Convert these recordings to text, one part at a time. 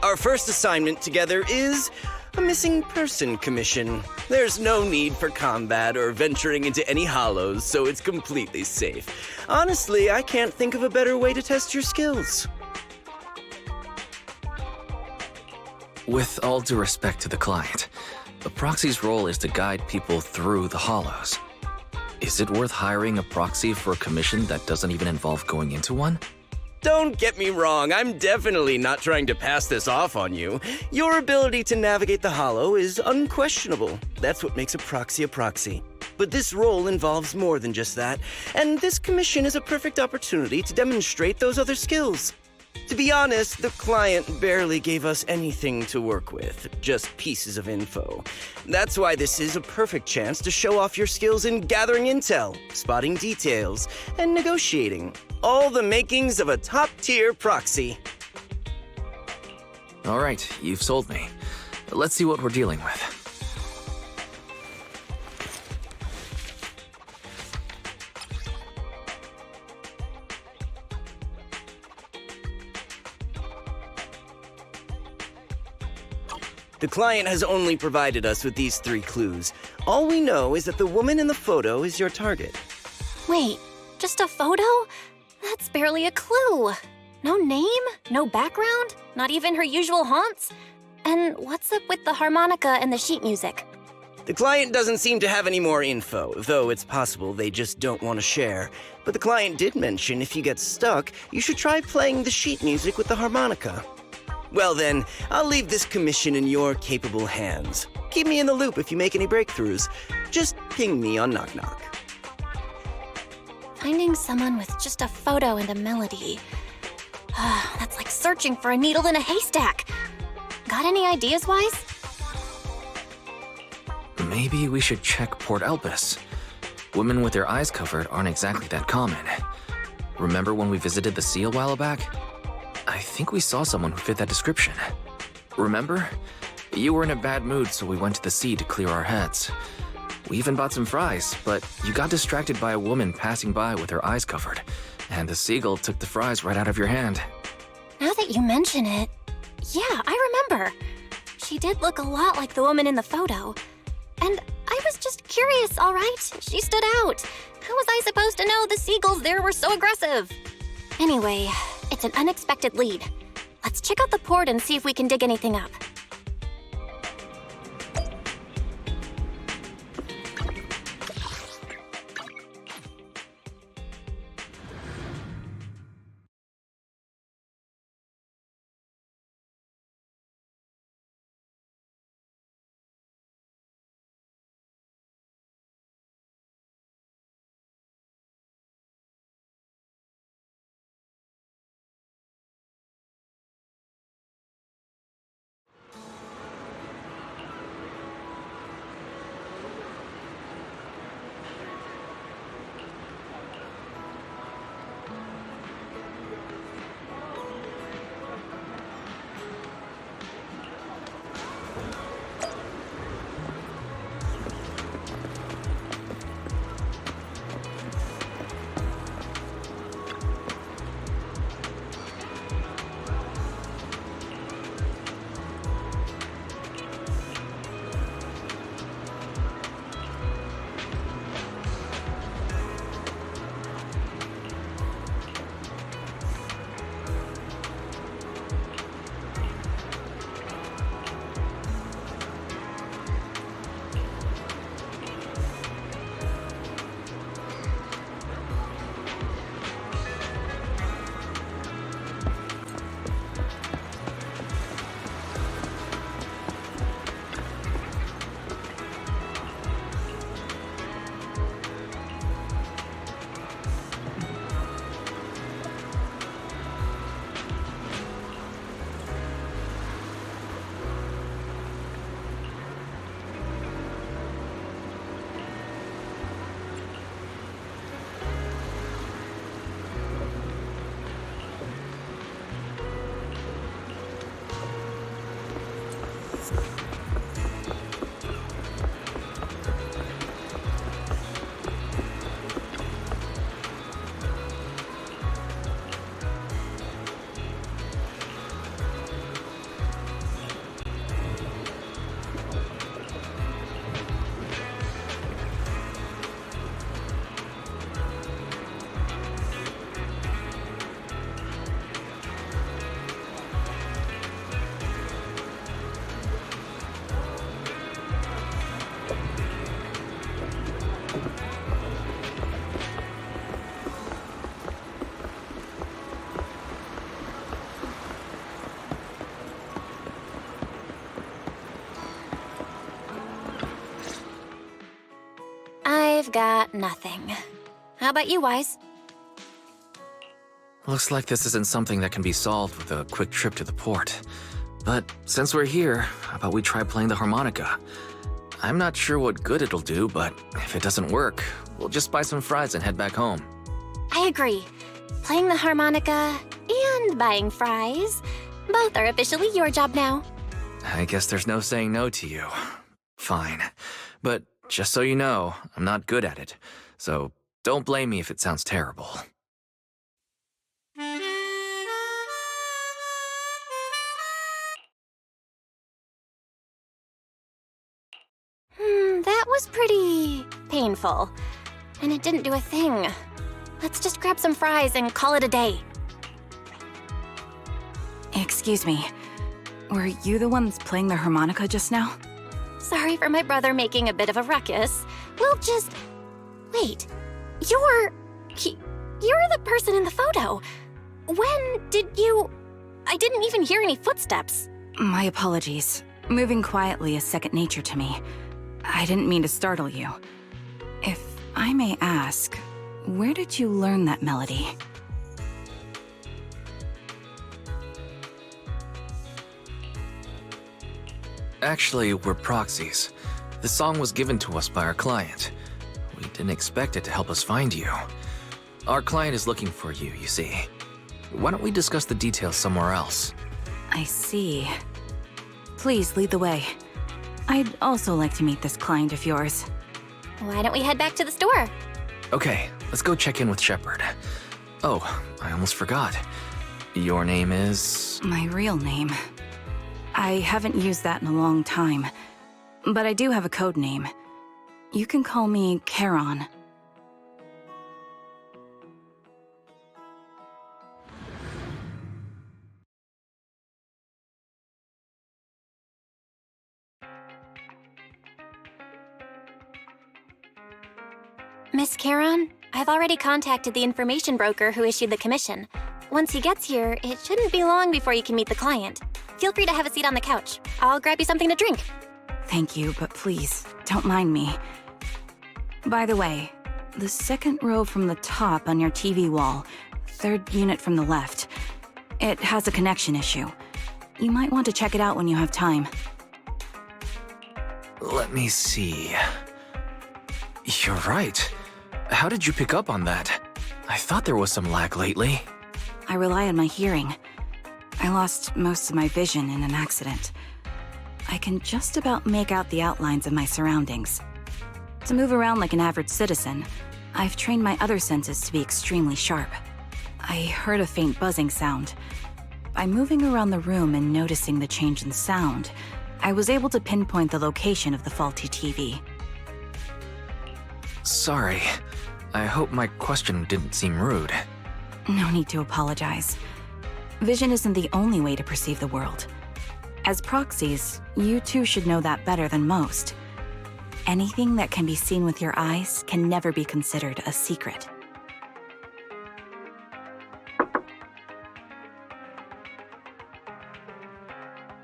Our first assignment together is a missing person commission. There's no need for combat or venturing into any hollows, so it's completely safe. Honestly, I can't think of a better way to test your skills. With all due respect to the client, the proxy's role is to guide people through the hollows. Is it worth hiring a proxy for a commission that doesn't even involve going into one? Don't get me wrong, I'm definitely not trying to pass this off on you. Your ability to navigate the hollow is unquestionable. That's what makes a proxy. But this role involves more than just that, and this commission is a perfect opportunity to demonstrate those other skills. To be honest, the client barely gave us anything to work with, just pieces of info. That's why this is a perfect chance to show off your skills in gathering intel, spotting details, and negotiating. All the makings of a top-tier proxy. All right, you've sold me. Let's see what we're dealing with. The client has only provided us with these 3 clues. All we know is that the woman in the photo is your target. Wait, just a photo? That's barely a clue. No name, no background, not even her usual haunts? And what's up with the harmonica and the sheet music? The client doesn't seem to have any more info, though it's possible they just don't want to share. But the client did mention if you get stuck, you should try playing the sheet music with the harmonica. Well then, I'll leave this commission in your capable hands. Keep me in the loop if you make any breakthroughs. Just ping me on Knock Knock. Finding someone with just a photo and a melody. That's like searching for a needle in a haystack. Got any ideas, Wise? Maybe we should check Port Elpis. Women with their eyes covered aren't exactly that common. Remember when we visited the sea a while back? I think we saw someone who fit that description. Remember? You were in a bad mood, so we went to the sea to clear our heads. We even bought some fries, but you got distracted by a woman passing by with her eyes covered, and the seagull took the fries right out of your hand. Now that you mention it, yeah, I remember. She did look a lot like the woman in the photo. And I was just curious, all right? She stood out. How was I supposed to know the seagulls there were so aggressive? Anyway, it's an unexpected lead. Let's check out the port and see if we can dig anything up. I've got nothing. How about you, Wise? Looks like this isn't something that can be solved with a quick trip to the port. But since we're here, how about we try playing the harmonica? I'm not sure what good it'll do, but if it doesn't work, we'll just buy some fries and head back home. I agree. Playing the harmonica and buying fries, both are officially your job now. I guess there's no saying no to you. Fine. But just so you know, I'm not good at it. So don't blame me if it sounds terrible. That was pretty painful. And it didn't do a thing. Let's just grab some fries and call it a day. Excuse me. Were you the ones playing the harmonica just now? Sorry for my brother making a bit of a ruckus. We'll just... Wait. You're the person in the photo. When did you... I didn't even hear any footsteps. My apologies. Moving quietly is second nature to me. I didn't mean to startle you. If I may ask, where did you learn that melody? Actually, we're proxies. The song was given to us by our client. We didn't expect it to help us find you. Our client is looking for you, you see. Why don't we discuss the details somewhere else? I see. Please lead the way. I'd also like to meet this client of yours. Why don't we head back to the store? Okay, let's go check in with Shepard. Oh, I almost forgot. Your name is... My real name. I haven't used that in a long time, but I do have a code name. You can call me Charon. Miss Charon, I've already contacted the information broker who issued the commission. Once he gets here, it shouldn't be long before you can meet the client. Feel free to have a seat on the couch. I'll grab you something to drink. Thank you, but please, don't mind me. By the way, the second row from the top on your TV wall, third unit from the left, it has a connection issue. You might want to check it out when you have time. Let me see. You're right. How did you pick up on that? I thought there was some lag lately. I rely on my hearing. I lost most of my vision in an accident. I can just about make out the outlines of my surroundings. To move around like an average citizen, I've trained my other senses to be extremely sharp. I heard a faint buzzing sound. By moving around the room and noticing the change in sound, I was able to pinpoint the location of the faulty TV. Sorry. I hope my question didn't seem rude. No need to apologize. Vision isn't the only way to perceive the world. As proxies, you too should know that better than most. Anything that can be seen with your eyes can never be considered a secret.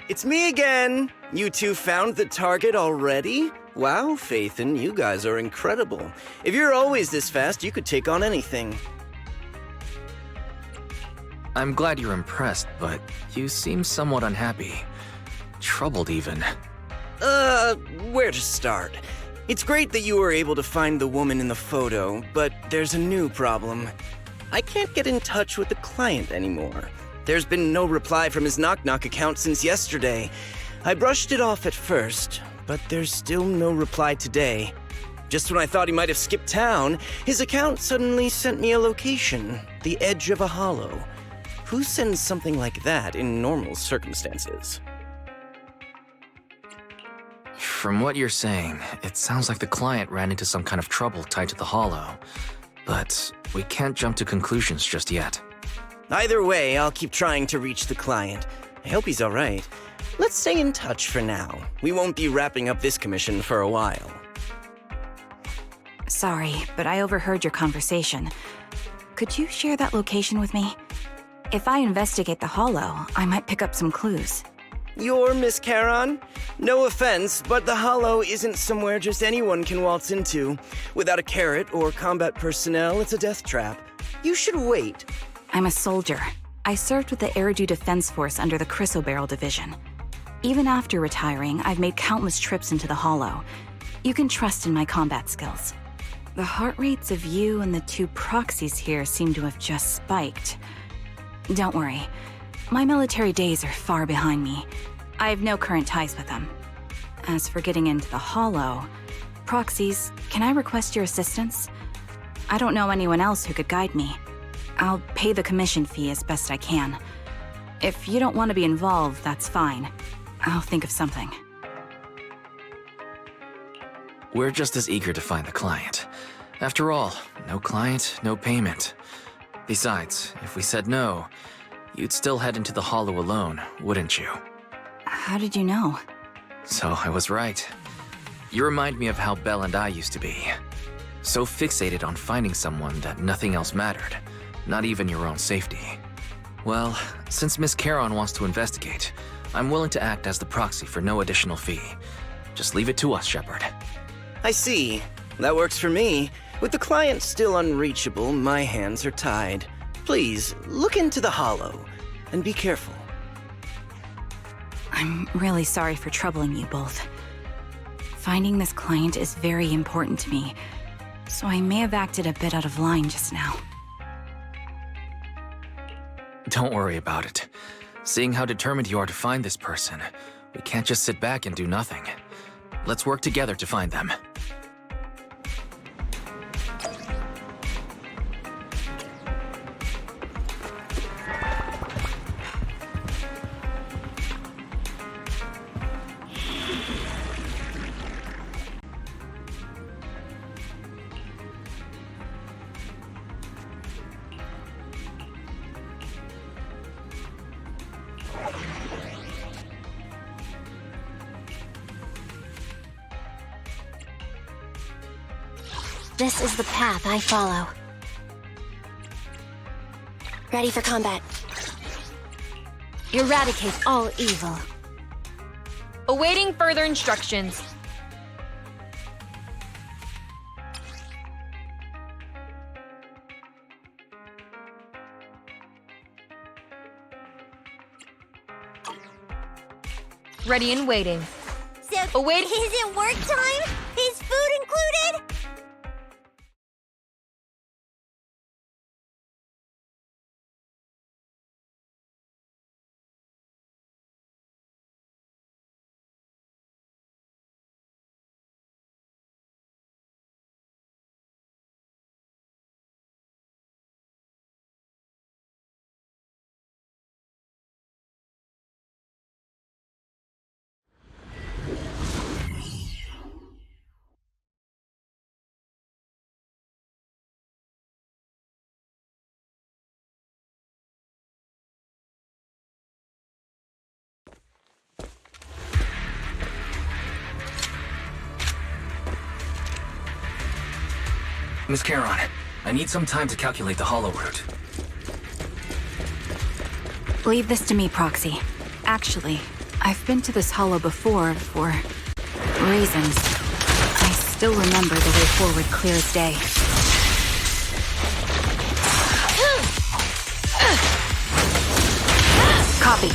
It's me again! You two found the target already? Wow, Faithin, you guys are incredible. If you're always this fast, you could take on anything. I'm glad you're impressed, but you seem somewhat unhappy. Troubled, even. Where to start? It's great that you were able to find the woman in the photo, but there's a new problem. I can't get in touch with the client anymore. There's been no reply from his Knock Knock account since yesterday. I brushed it off at first, but there's still no reply today. Just when I thought he might have skipped town, his account suddenly sent me a location, the edge of a hollow. Who sends something like that in normal circumstances? From what you're saying, it sounds like the client ran into some kind of trouble tied to the hollow. But we can't jump to conclusions just yet. Either way, I'll keep trying to reach the client. I hope he's alright. Let's stay in touch for now. We won't be wrapping up this commission for a while. Sorry, but I overheard your conversation. Could you share that location with me? If I investigate the hollow, I might pick up some clues. You're Miss Charon? No offense, but the Hollow isn't somewhere just anyone can waltz into. Without a carrot or combat personnel, it's a death trap. You should wait. I'm a soldier. I served with the Eridu Defense Force under the Chrysoberyl Division. Even after retiring, I've made countless trips into the Hollow. You can trust in my combat skills. The heart rates of you and the two proxies here seem to have just spiked. Don't worry. My military days are far behind me. I have no current ties with them. As for getting into the Hollow, proxies, can I request your assistance? I don't know anyone else who could guide me. I'll pay the commission fee as best I can. If you don't want to be involved, that's fine. I'll think of something. We're just as eager to find the client. After all, no client, no payment. Besides, if we said no, you'd still head into the Hollow alone, wouldn't you? How did you know? So I was right. You remind me of how Belle and I used to be. So fixated on finding someone that nothing else mattered, not even your own safety. Well, since Miss Charon wants to investigate, I'm willing to act as the proxy for no additional fee. Just leave it to us, Shepard. I see. That works for me. With the client still unreachable, my hands are tied. Please, look into the Hollow, and be careful. I'm really sorry for troubling you both. Finding this client is very important to me, so I may have acted a bit out of line just now. Don't worry about it. Seeing how determined you are to find this person, we can't just sit back and do nothing. Let's work together to find them. This is the path I follow. Ready for combat. Eradicate all evil. Awaiting further instructions. Ready and waiting. So, Await- is it work time? Is food included? Miss Charon, I need some time to calculate the Hollow route. Leave this to me, Proxy. Actually, I've been to this Hollow before for reasons. I still remember the way forward clear as day. Copy.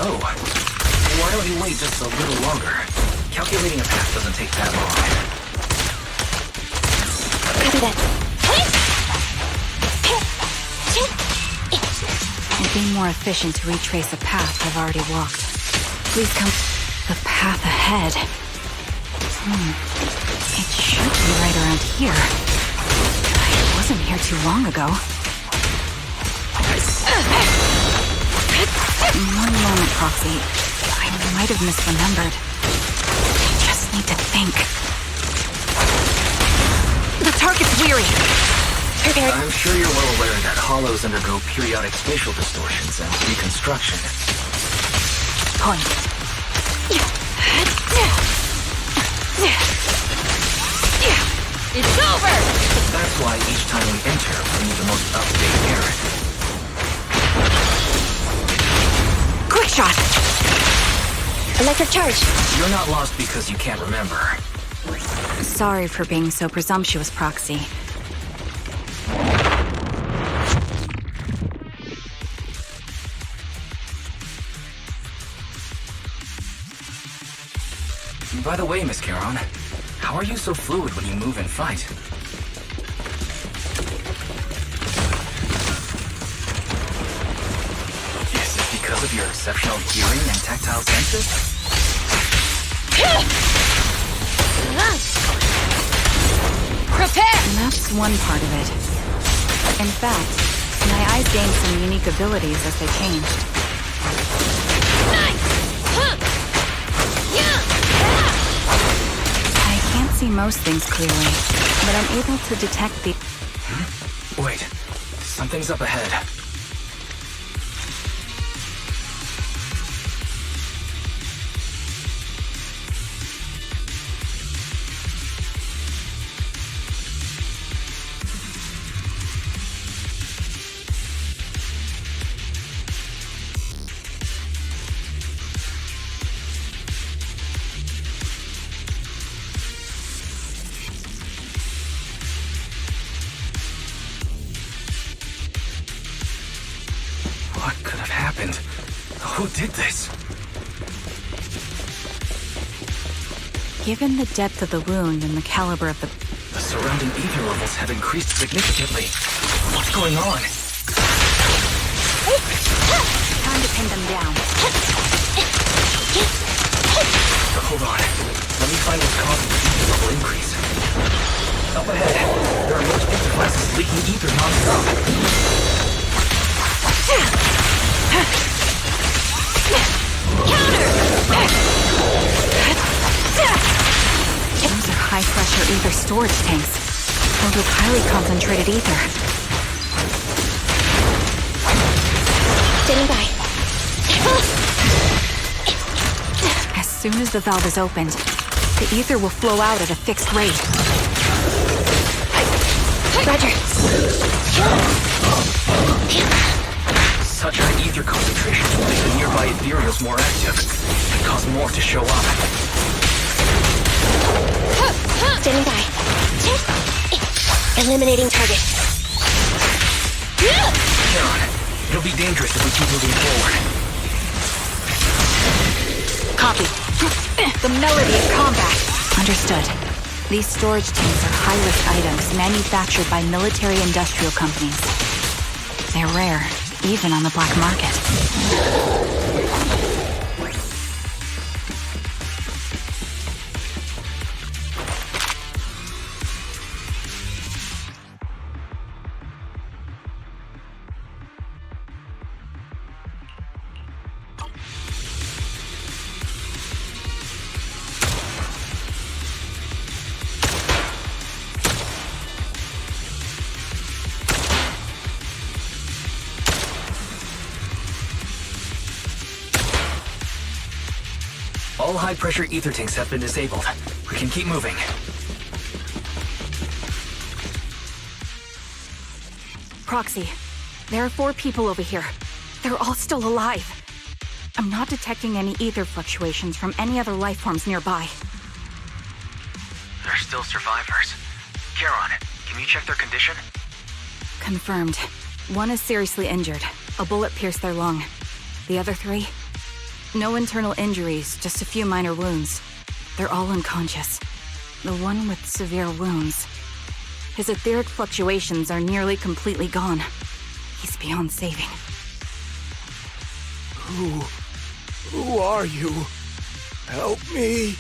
Oh, why don't you wait just a little longer? Calculating a path doesn't take that long. Copy that. It'd be more efficient to retrace a path I've already walked. Please come. The path ahead. It should be right around here. I wasn't here too long ago. One moment, Proxy. I might have misremembered. I just need to think. The target's weary. Prepare. I'm sure you're well aware that hollows undergo periodic spatial distortions and reconstruction. Point. It's over! That's why each time we enter, we need the most up-to-date errand. Quick shot. Electric charge. You're not lost because you can't remember. Sorry for being so presumptuous, Proxy. By the way, Miss Charon, how are you so fluid when you move and fight? Is it because of your exceptional hearing and tactile senses? Prepare! And that's one part of it. In fact, my eyes gained some unique abilities as they changed. I can't see most things clearly, but I'm able to detect the... Wait, something's up ahead. What could have happened? Who did this? Given the depth of the wound and the caliber of the... The surrounding ether levels have increased significantly. What's going on? Time to pin them down. Hold on. Let me find what's causing the ether level increase. Up ahead, there are most ether classes leaking ether non-stop. Those are high-pressure ether storage tanks, filled with highly concentrated ether. Standing by. As soon as the valve is opened, the ether will flow out at a fixed rate. Roger. Such high ether concentrations will make the nearby ethereals more active and cause more to show up. Standing by. Eliminating target. Charon, it'll be dangerous if we keep moving forward. Copy. The melody of combat. Understood. These storage tanks are high-risk items manufactured by military-industrial companies. They're rare, even on the black market. All high-pressure ether tanks have been disabled. We can keep moving. Proxy, there are 4 people over here. They're all still alive. I'm not detecting any ether fluctuations from any other life forms nearby. They're still survivors. Charon, can you check their condition? Confirmed. 1 is seriously injured. A bullet pierced their lung. The other 3? No internal injuries, just a few minor wounds. They're all unconscious. The one with severe wounds. His etheric fluctuations are nearly completely gone. He's beyond saving. Who are you? Help me.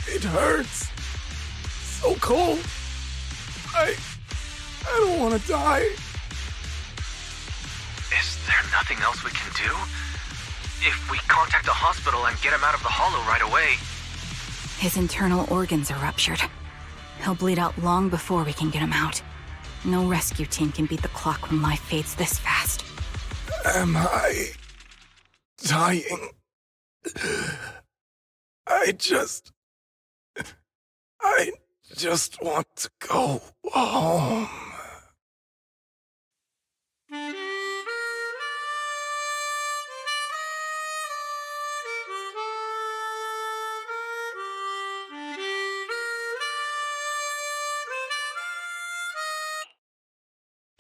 It hurts. So cold. I don't want to die. Is there nothing else we can do? If we contact the hospital and get him out of the hollow right away... His internal organs are ruptured. He'll bleed out long before we can get him out. No rescue team can beat the clock when life fades this fast. Am I dying? I just want to go home.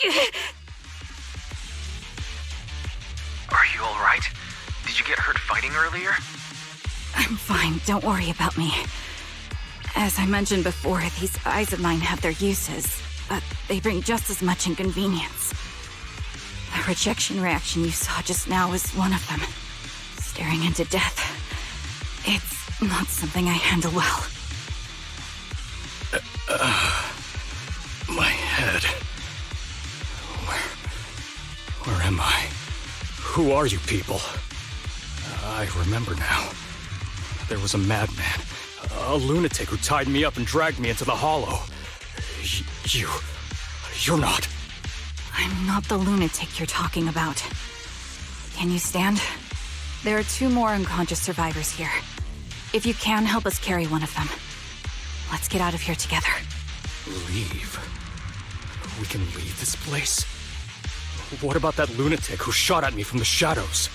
Are you alright? Did you get hurt fighting earlier? I'm fine, don't worry about me. As I mentioned before, these eyes of mine have their uses, but they bring just as much inconvenience. The rejection reaction you saw just now was one of them. Staring into death. It's not something I handle well. My head. Where am I? Who are you people? I remember now. There was a madman, a lunatic who tied me up and dragged me into the hollow. You're not. I'm not the lunatic you're talking about. Can you stand? There are 2 more unconscious survivors here. If you can, help us carry one of them. Let's get out of here together. Leave? We can leave this place? What about that lunatic who shot at me from the shadows?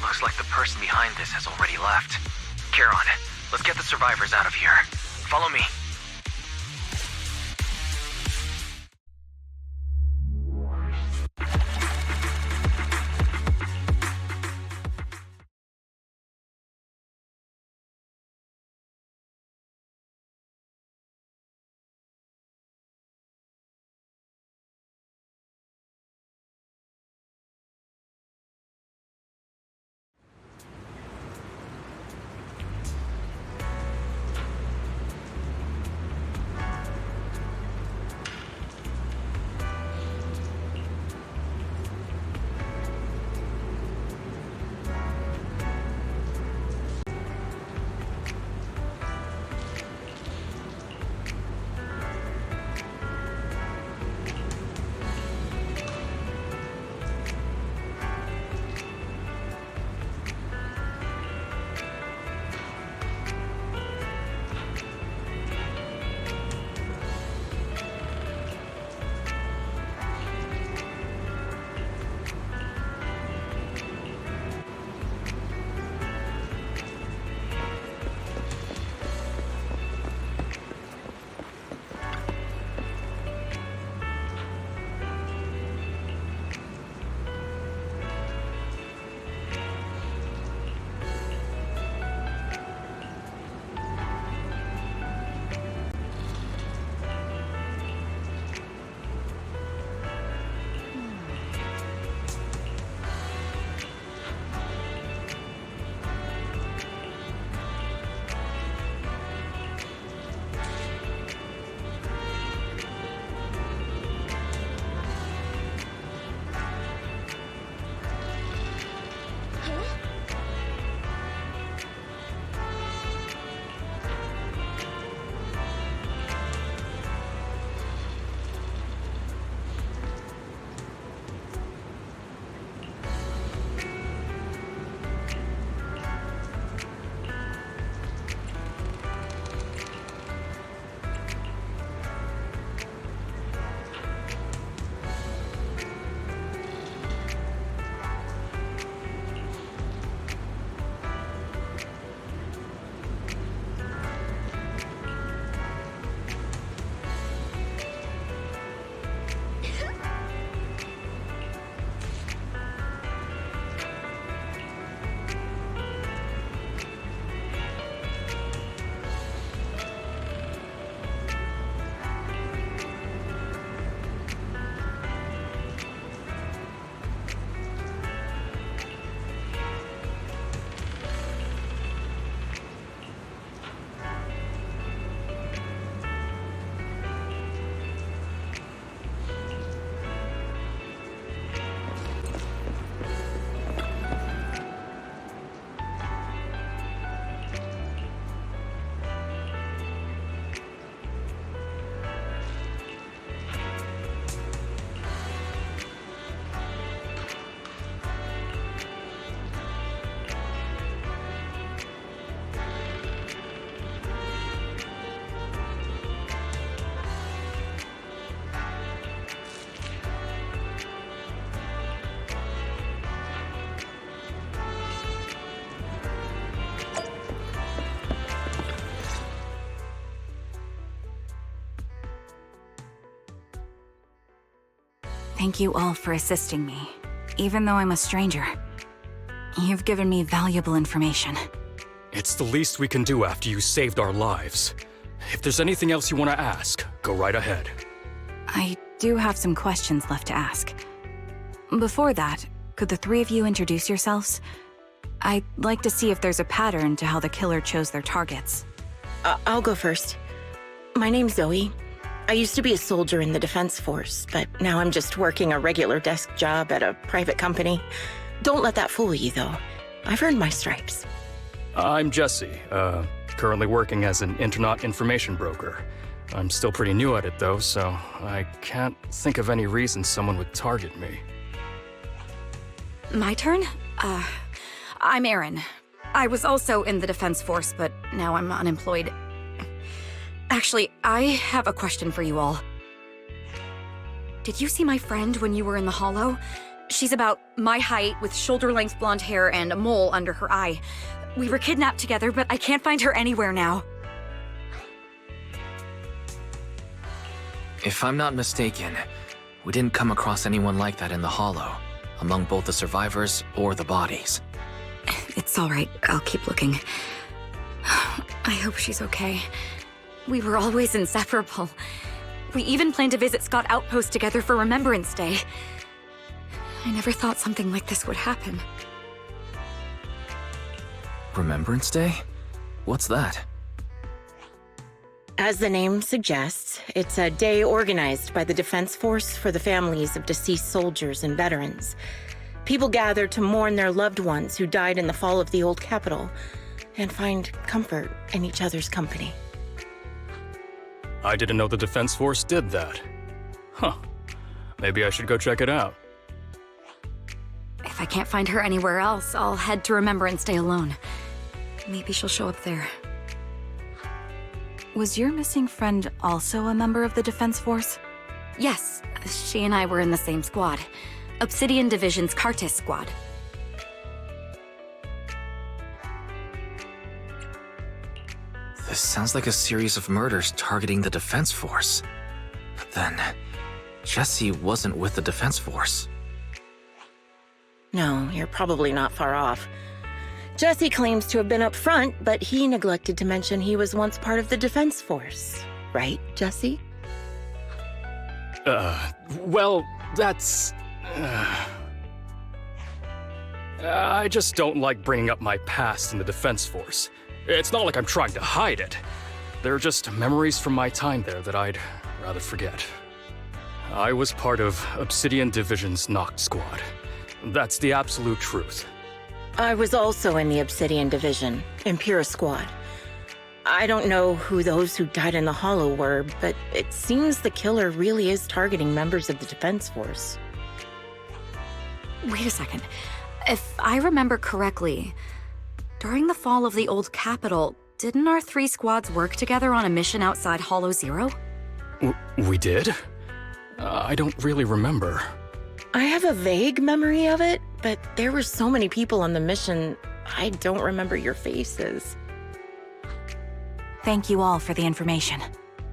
Looks like the person behind this has already left. Charon, let's get the survivors out of here. Follow me. Thank you all for assisting me, even though I'm a stranger. You've given me valuable information. It's the least we can do after you saved our lives. If there's anything else you want to ask, go right ahead. I do have some questions left to ask. Before that, could the three of you introduce yourselves? I'd like to see if there's a pattern to how the killer chose their targets. I'll go first. My name's Zoe. I used to be a soldier in the Defense Force, but now I'm just working a regular desk job at a private company. Don't let that fool you, though. I've earned my stripes. I'm Jesse, currently working as an internet information broker. I'm still pretty new at it, though, so I can't think of any reason someone would target me. My turn? I'm Erin. I was also in the Defense Force, but now I'm unemployed. Actually, I have a question for you all. Did you see my friend when you were in the Hollow? She's about my height, with shoulder-length blonde hair and a mole under her eye. We were kidnapped together, but I can't find her anywhere now. If I'm not mistaken, we didn't come across anyone like that in the Hollow, among both the survivors or the bodies. It's all right. I'll keep looking. I hope she's okay. We were always inseparable. We even planned to visit Scott Outpost together for Remembrance Day. I never thought something like this would happen. Remembrance Day? What's that? As the name suggests, it's a day organized by the Defense Force for the families of deceased soldiers and veterans. People gather to mourn their loved ones who died in the fall of the old capital and find comfort in each other's company. I didn't know the Defense Force did that. Huh. Maybe I should go check it out. If I can't find her anywhere else, I'll head to Remembrance Day alone. Maybe she'll show up there. Was your missing friend also a member of the Defense Force? Yes, she and I were in the same squad. Obsidian Division's Cartis squad. This sounds like a series of murders targeting the Defense Force. But then, Jesse wasn't with the Defense Force. No, you're probably not far off. Jesse claims to have been up front, but he neglected to mention he was once part of the Defense Force. Right, Jesse? Well, that's... I just don't like bringing up my past in the Defense Force. It's not like I'm trying to hide it. They're just memories from my time there that I'd rather forget. I was part of Obsidian Division's Noct Squad. That's the absolute truth. I was also in the Obsidian Division, Impura Squad. I don't know who those who died in the Hollow were, but it seems the killer really is targeting members of the Defense Force. Wait a second. If I remember correctly, during the fall of the old capital, didn't our three squads work together on a mission outside Hollow Zero? We did? I don't really remember. I have a vague memory of it, but there were so many people on the mission, I don't remember your faces. Thank you all for the information.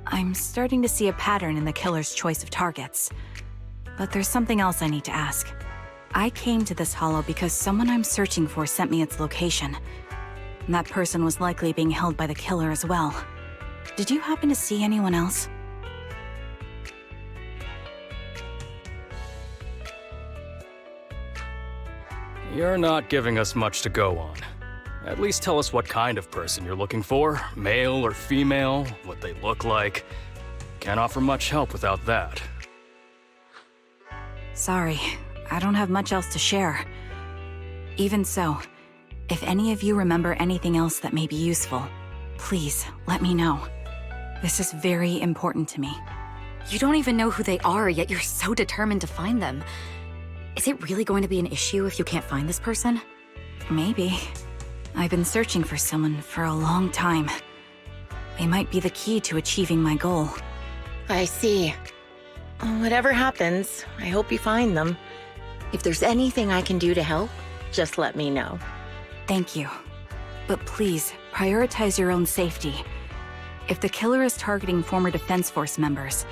I'm starting to see a pattern in the killer's choice of targets. But there's something else I need to ask. I came to this hollow because someone I'm searching for sent me its location. And that person was likely being held by the killer as well. Did you happen to see anyone else? You're not giving us much to go on. At least tell us what kind of person you're looking for, male or female, what they look like. Can't offer much help without that. Sorry, I don't have much else to share. Even so, if any of you remember anything else that may be useful, please let me know. This is very important to me. You don't even know who they are, yet you're so determined to find them. Is it really going to be an issue if you can't find this person? Maybe. I've been searching for someone for a long time. They might be the key to achieving my goal. I see. Whatever happens, I hope you find them. If there's anything I can do to help, just let me know. Thank you. But please, prioritize your own safety. If the killer is targeting former Defense Force members,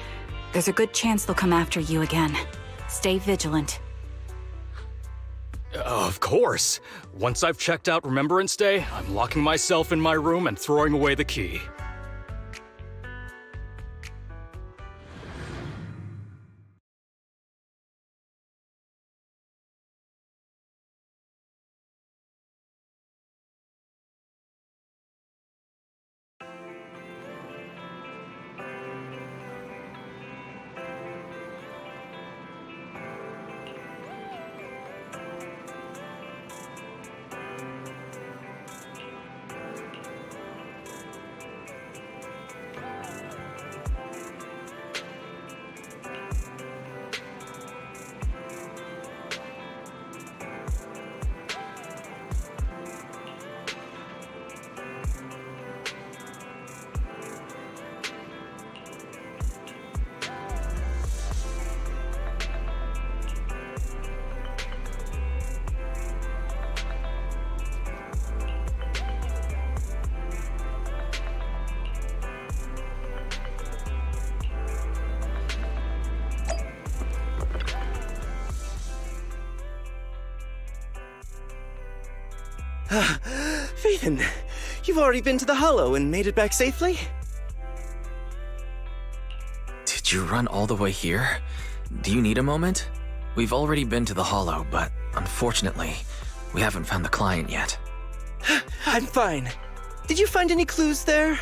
there's a good chance they'll come after you again. Stay vigilant. Of course. Once I've checked out Remembrance Day, I'm locking myself in my room and throwing away the key. Phaethon, you've already been to the Hollow and made it back safely? Did you run all the way here? Do you need a moment? We've already been to the Hollow, but unfortunately, we haven't found the client yet. I'm fine. Did you find any clues there?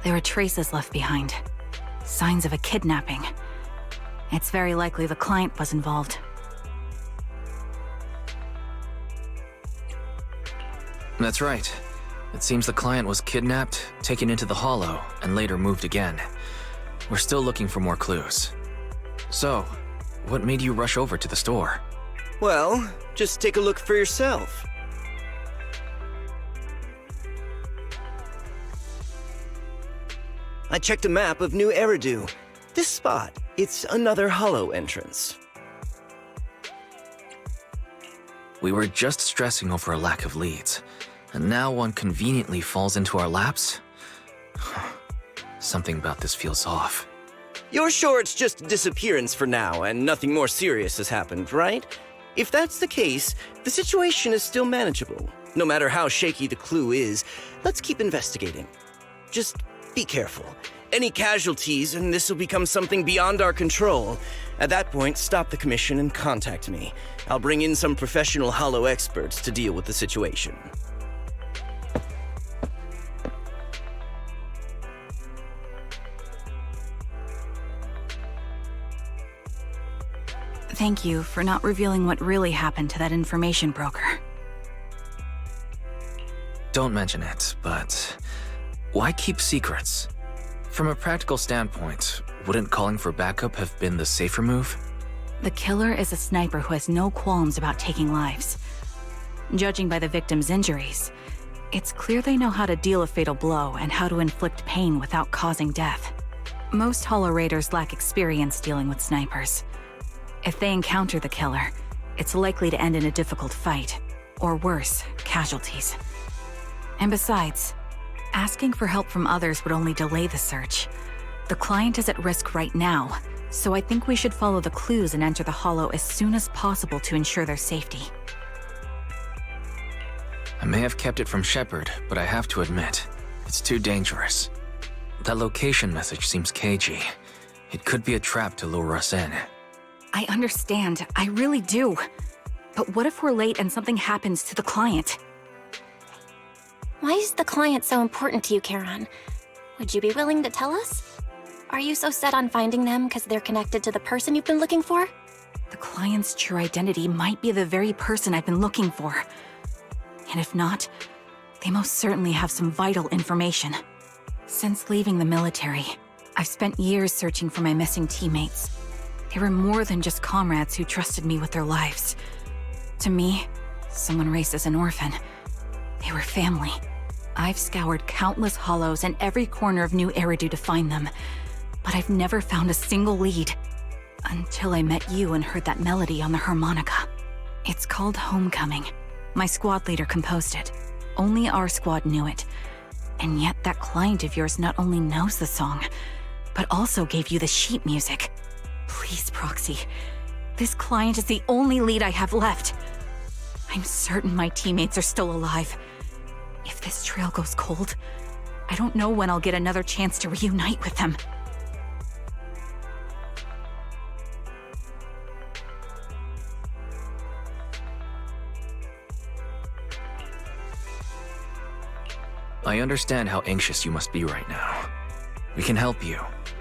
There are traces left behind. Signs of a kidnapping. It's very likely the client was involved. That's right. It seems the client was kidnapped, taken into the Hollow, and later moved again. We're still looking for more clues. So, what made you rush over to the store? Well, just take a look for yourself. I checked a map of New Eridu. This spot, it's another Hollow entrance. We were just stressing over a lack of leads, and now one conveniently falls into our laps? Something about this feels off. You're sure it's just a disappearance for now and nothing more serious has happened, right? If that's the case, the situation is still manageable. No matter how shaky the clue is, let's keep investigating. Just be careful. Any casualties and this will become something beyond our control. At that point, stop the commission and contact me. I'll bring in some professional Hollow experts to deal with the situation. Thank you for not revealing what really happened to that information broker. Don't mention it, but why keep secrets? From a practical standpoint, wouldn't calling for backup have been the safer move? The killer is a sniper who has no qualms about taking lives. Judging by the victim's injuries, it's clear they know how to deal a fatal blow and how to inflict pain without causing death. Most Hollow Raiders lack experience dealing with snipers. If they encounter the killer, it's likely to end in a difficult fight, or worse, casualties. And besides, asking for help from others would only delay the search. The client is at risk right now, so I think we should follow the clues and enter the Hollow as soon as possible to ensure their safety. I may have kept it from Shepard, but I have to admit, it's too dangerous. That location message seems cagey. It could be a trap to lure us in. I understand, I really do. But what if we're late and something happens to the client? Why is the client so important to you, Charon? Would you be willing to tell us? Are you so set on finding them because they're connected to the person you've been looking for? The client's true identity might be the very person I've been looking for. And if not, they most certainly have some vital information. Since leaving the military, I've spent years searching for my missing teammates. They were more than just comrades who trusted me with their lives. To me, someone raised as an orphan, they were family. I've scoured countless hollows and every corner of New Eridu to find them, but I've never found a single lead. Until I met you and heard that melody on the harmonica. It's called Homecoming. My squad leader composed it. Only our squad knew it. And yet that client of yours not only knows the song, but also gave you the sheet music. Please, Proxy. This client is the only lead I have left. I'm certain my teammates are still alive. If this trail goes cold, I don't know when I'll get another chance to reunite with them. I understand how anxious you must be right now. We can help you,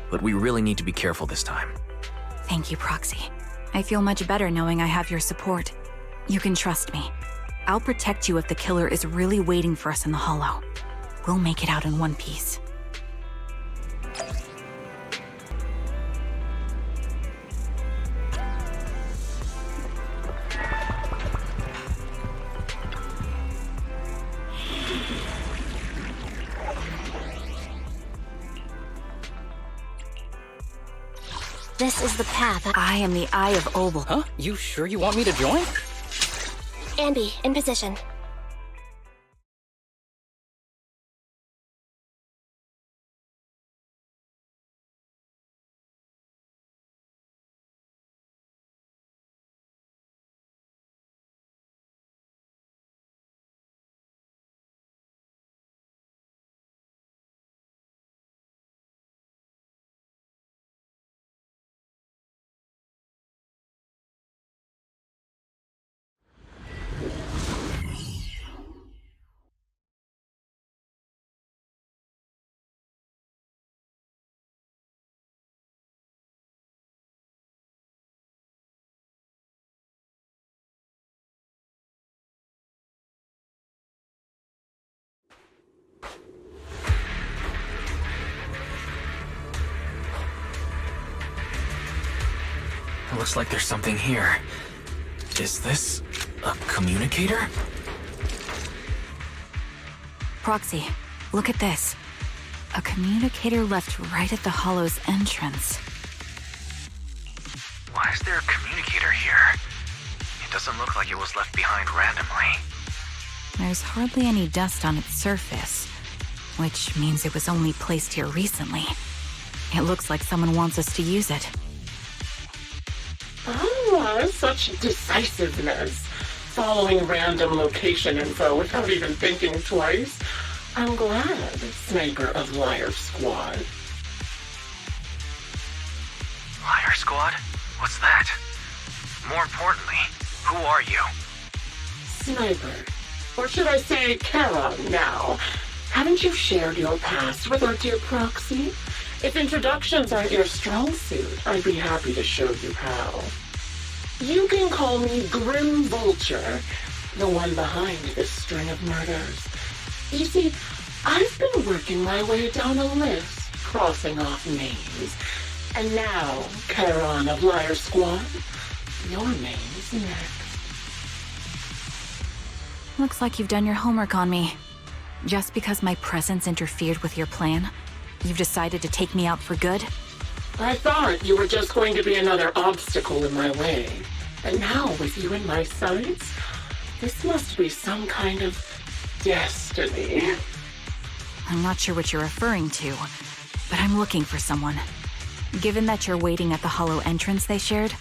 but we really need to be careful this time. Thank you, Proxy. I feel much better knowing I have your support. You can trust me. I'll protect you if the killer is really waiting for us in the Hollow. We'll make it out in one piece. This is the path. I am the Eye of Obel. Huh? You sure you want me to join? Ambi, in position. Looks like there's something here. Is this a communicator? Proxy, look at this. A communicator left right at the Hollow's entrance. Why is there a communicator here? It doesn't look like it was left behind randomly. There's hardly any dust on its surface, which means it was only placed here recently. It looks like someone wants us to use it. Oh, such decisiveness. Following random location info without even thinking twice. I'm glad, Sniper of Liar Squad. Liar Squad? What's that? More importantly, who are you? Sniper. Or should I say Charon now? Haven't you shared your past with our dear Proxy? If introductions aren't your strong suit, I'd be happy to show you how. You can call me Grim Vulture, the one behind this string of murders. You see, I've been working my way down a list, crossing off names. And now, Charon of Liar Squad, your name's next. Looks like you've done your homework on me. Just because my presence interfered with your plan, you've decided to take me out for good? I thought you were just going to be another obstacle in my way. And now, with you in my sights, this must be some kind of destiny. I'm not sure what you're referring to, but I'm looking for someone. Given that you're waiting at the Hollow entrance they shared,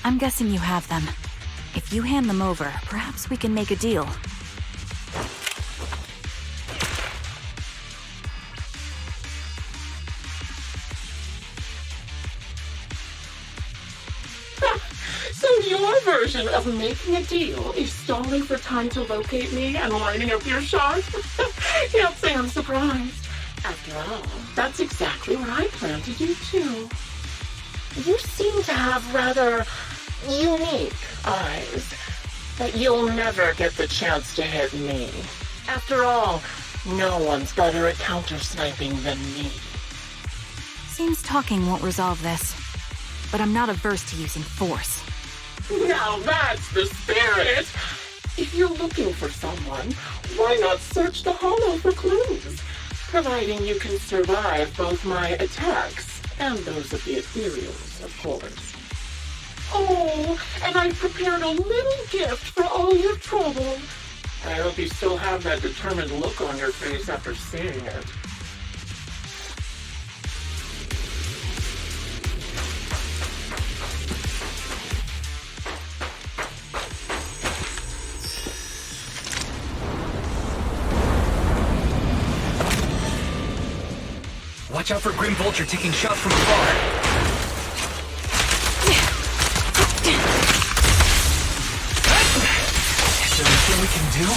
I'm guessing you have them. If you hand them over, perhaps we can make a deal. So your version of making a deal is stalling for time to locate me and lining up your shot? Can't say I'm surprised. After all, that's exactly what I plan to do too. You seem to have rather unique eyes, but you'll never get the chance to hit me. After all, no one's better at counter-sniping than me. Seems talking won't resolve this, but I'm not averse to using force. Now that's the spirit! If you're looking for someone, why not search the Hollow for clues? Providing you can survive both my attacks and those of the ethereals, of course. Oh, and I've prepared a little gift for all your trouble. I hope you still have that determined look on your face after seeing it. Watch out for Grim Vulture taking shots from afar. Is there anything we can do?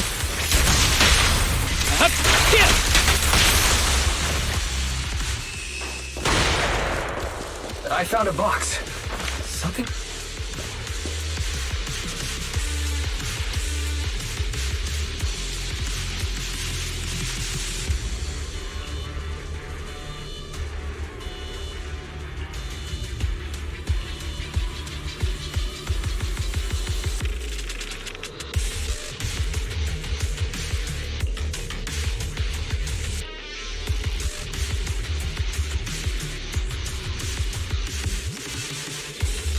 I found a box. Something?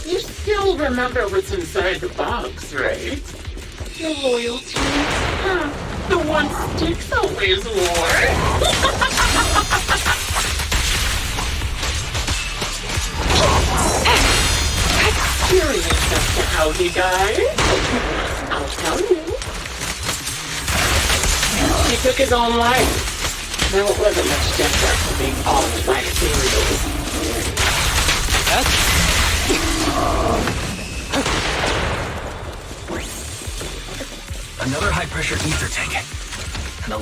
You still remember what's inside the box, right? The loyalty. Huh. The one Styx always wore. Curious as to how he died? I'll tell you. He took his own life. Now it wasn't much different from being owned by ethereals. Another high-pressure ether tank. And a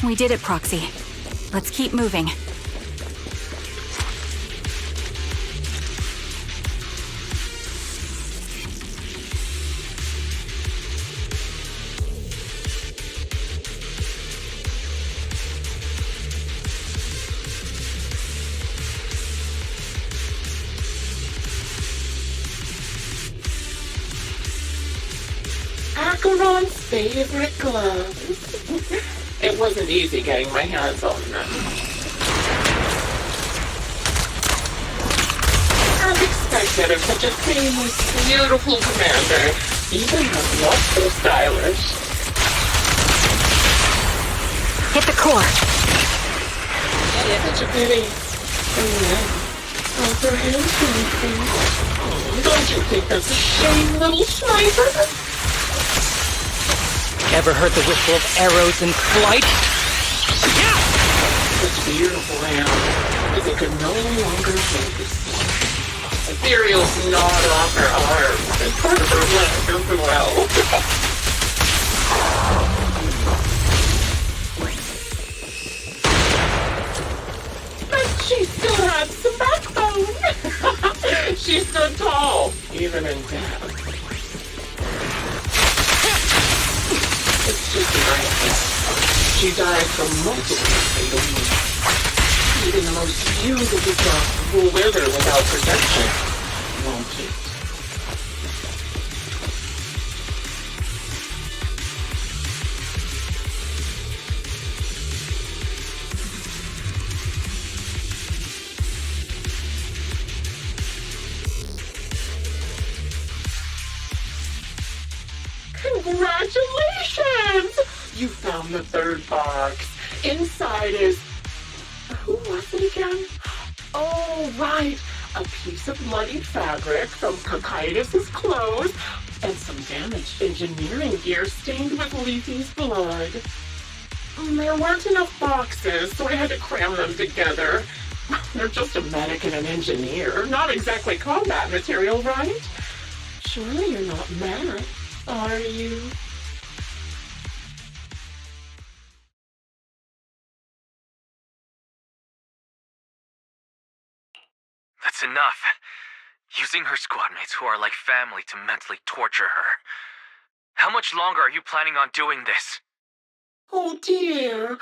We did it, Proxy. Let's keep moving. Acheron's favorite gloves. It wasn't easy getting my hands on them. As expected of such a famous, beautiful commander, even has not so stylish. Hit the core. Such a pity. And then, her hands anything. Don't you think that's a shame, little sniper? Ever heard the whistle of arrows in flight? This beautiful hand is it could no longer focus. Ethereal's gnawed off her arm and part of her leg as well. But she still had some backbone. She stood tall, even in death. It's just right. She died from multiple fatal wounds. Even the most beautiful craft will wither without protection, won't it? Congratulations! You found the third box. Inside is... Who was it again? Oh, right. A piece of bloodied fabric from Cocytus's clothes and some damaged engineering gear stained with Leafy's blood. There weren't enough boxes, so I had to cram them together. They're just a medic and an engineer, not exactly combat material, right? Surely you're not mad, are you? That's enough. Using her squad mates who are like family to mentally torture her. How much longer are you planning on doing this? Oh dear,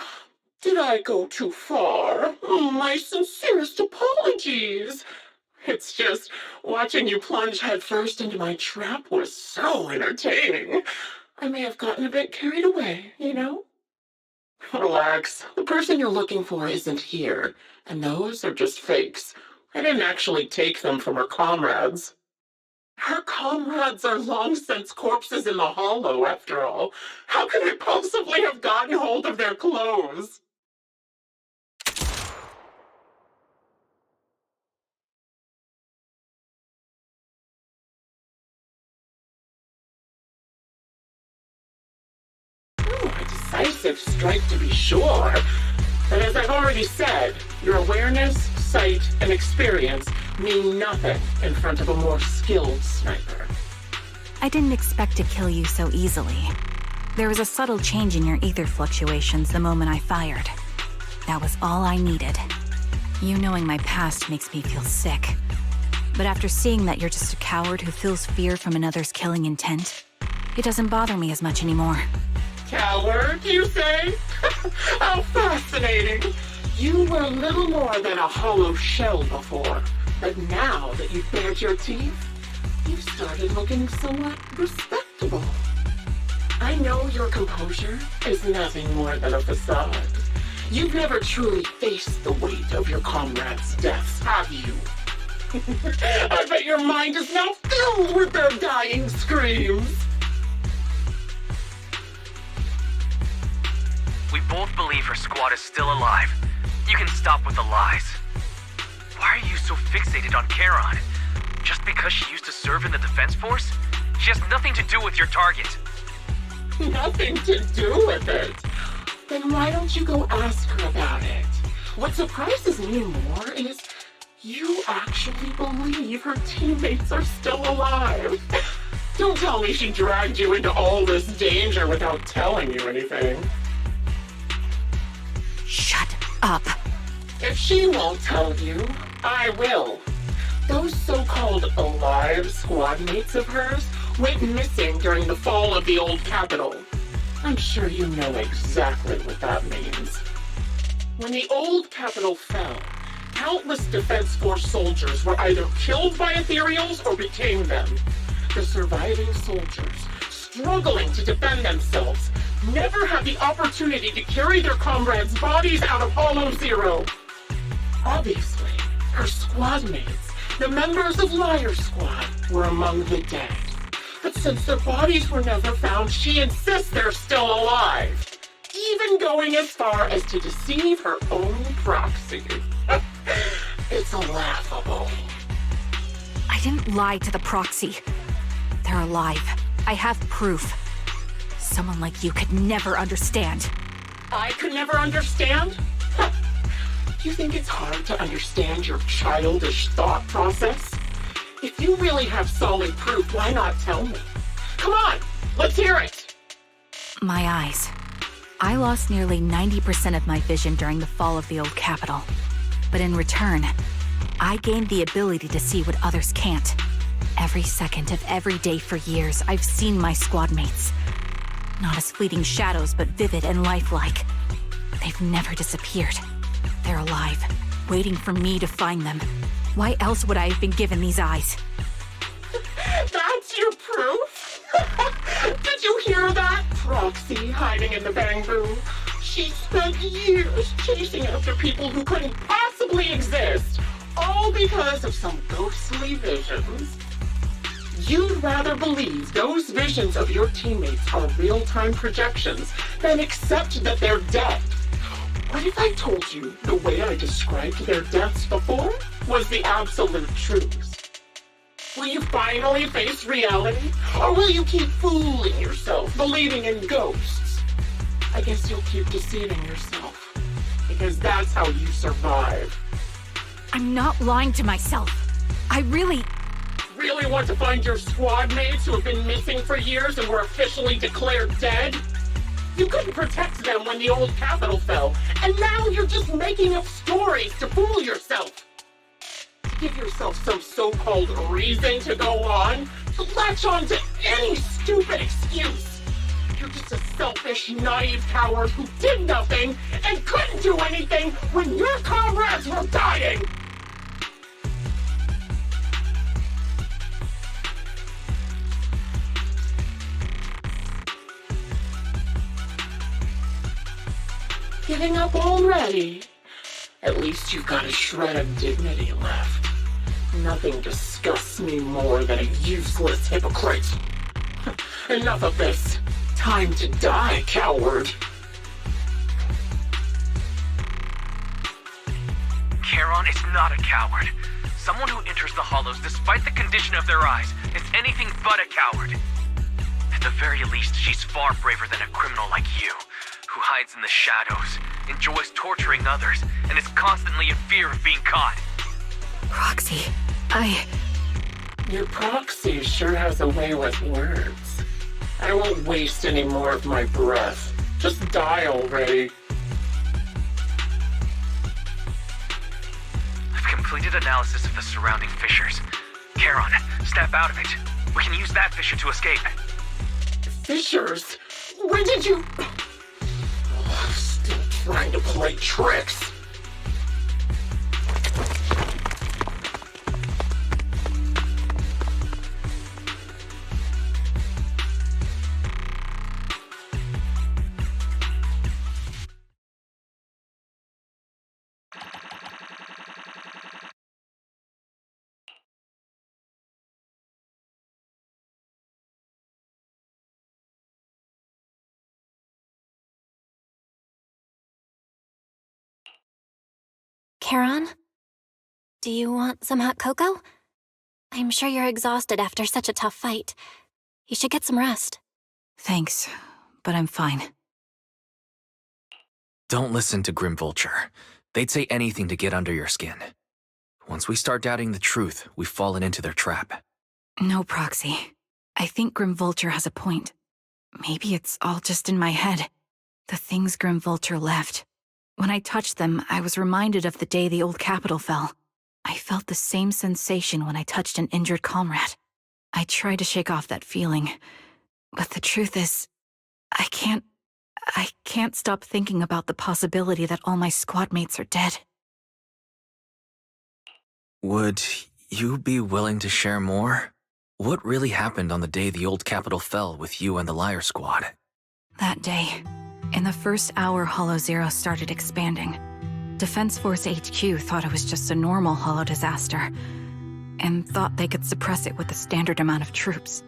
did I go too far? My sincerest apologies. It's just, watching you plunge headfirst into my trap was so entertaining. I may have gotten a bit carried away, you know? Relax, the person you're looking for isn't here, and those are just fakes. I didn't actually take them from her comrades. Her comrades are long since corpses in the hollow, after all. How could I possibly have gotten hold of their clothes? impressive strike to be sure. But as I've already said, your awareness, sight, and experience mean nothing in front of a more skilled sniper. I didn't expect to kill you so easily. There was a subtle change in your ether fluctuations the moment I fired. That was all I needed. You knowing my past makes me feel sick. But after seeing that you're just a coward who feels fear from another's killing intent, it doesn't bother me as much anymore. Coward, you say? How fascinating! You were little more than a hollow shell before, but now that you've bared your teeth, you've started looking somewhat respectable. I know your composure is nothing more than a facade. You've never truly faced the weight of your comrades' deaths, have you? I bet your mind is now filled with their dying screams. We both believe her squad is still alive. You can stop with the lies. Why are you so fixated on Charon? Just because she used to serve in the defense force? She has nothing to do with your target. Nothing to do with it? Then why don't you go ask her about it? What surprises me more is you actually believe her teammates are still alive. Don't tell me she dragged you into all this danger without telling you anything. Shut up. If she won't tell you, I will. Those so-called alive squad mates of hers went missing during the fall of the old capital. I'm sure you know exactly what that means. When the old capital fell, countless Defense Force soldiers were either killed by ethereals or became them. The surviving soldiers, struggling to defend themselves, never had the opportunity to carry their comrades' bodies out of Hollow Zero. Obviously, her squad mates, the members of Liar's Squad, were among the dead. But since their bodies were never found, she insists they're still alive, even going as far as to deceive her own proxy. It's laughable. I didn't lie to the proxy. They're alive. I have proof. Someone like you could never understand. I could never understand? You think it's hard to understand your childish thought process? If you really have solid proof, why not tell me? Come on, let's hear it! My eyes. I lost nearly 90% of my vision during the fall of the old capital. But in return, I gained the ability to see what others can't. Every second of every day for years, I've seen my squad mates. Not as fleeting shadows, but vivid and lifelike. They've never disappeared. They're alive, waiting for me to find them. Why else would I have been given these eyes? That's your proof? Did you hear that? Proxy hiding in the bamboo. She spent years chasing after people who couldn't possibly exist, all because of some ghostly visions. You'd rather believe those visions of your teammates are real-time projections than accept that they're dead. What if I told you the way I described their deaths before was the absolute truth? Will you finally face reality? Or will you keep fooling yourself, believing in ghosts? I guess you'll keep deceiving yourself, because that's how you survive. I'm not lying to myself. I really want to find your squad mates who have been missing for years and were officially declared dead? You couldn't protect them when the old capital fell, and now you're just making up stories to fool yourself. To give yourself some so-called reason to go on, to latch on to any stupid excuse. You're just a selfish, naive coward who did nothing and couldn't do anything when your comrades were dying. Giving up already? At least you've got a shred of dignity left. Nothing disgusts me more than a useless hypocrite. Enough of this. Time to die, coward. Charon is not a coward. Someone who enters the Hollows despite the condition of their eyes is anything but a coward. At the very least, she's far braver than a criminal like you. who hides in the shadows, enjoys torturing others, and is constantly in fear of being caught. Proxy, Your proxy sure has a way with words. I won't waste any more of my breath. Just die already. I've completed analysis of the surrounding fissures. Charon, step out of it. We can use that fissure to escape. Fissures? When did you... Still trying to play tricks. Charon? Do you want some hot cocoa? I'm sure you're exhausted after such a tough fight. You should get some rest. thanks, but I'm fine. Don't listen to Grim Vulture. They'd say anything to get under your skin. Once we start doubting the truth, we've fallen into their trap. No, Proxy. I think Grim Vulture has a point. Maybe it's all just in my head. The things Grim Vulture left. When I touched them, I was reminded of the day the old capital fell. I felt the same sensation when I touched an injured comrade. I tried to shake off that feeling, but the truth is, I can't stop thinking about the possibility that all my squad mates are dead. Would you be willing to share more? What really happened on the day the old capital fell with you and the Liar Squad? That day, in the first hour Hollow Zero started expanding, Defense Force HQ thought it was just a normal Hollow disaster, and thought they could suppress it with a standard amount of troops.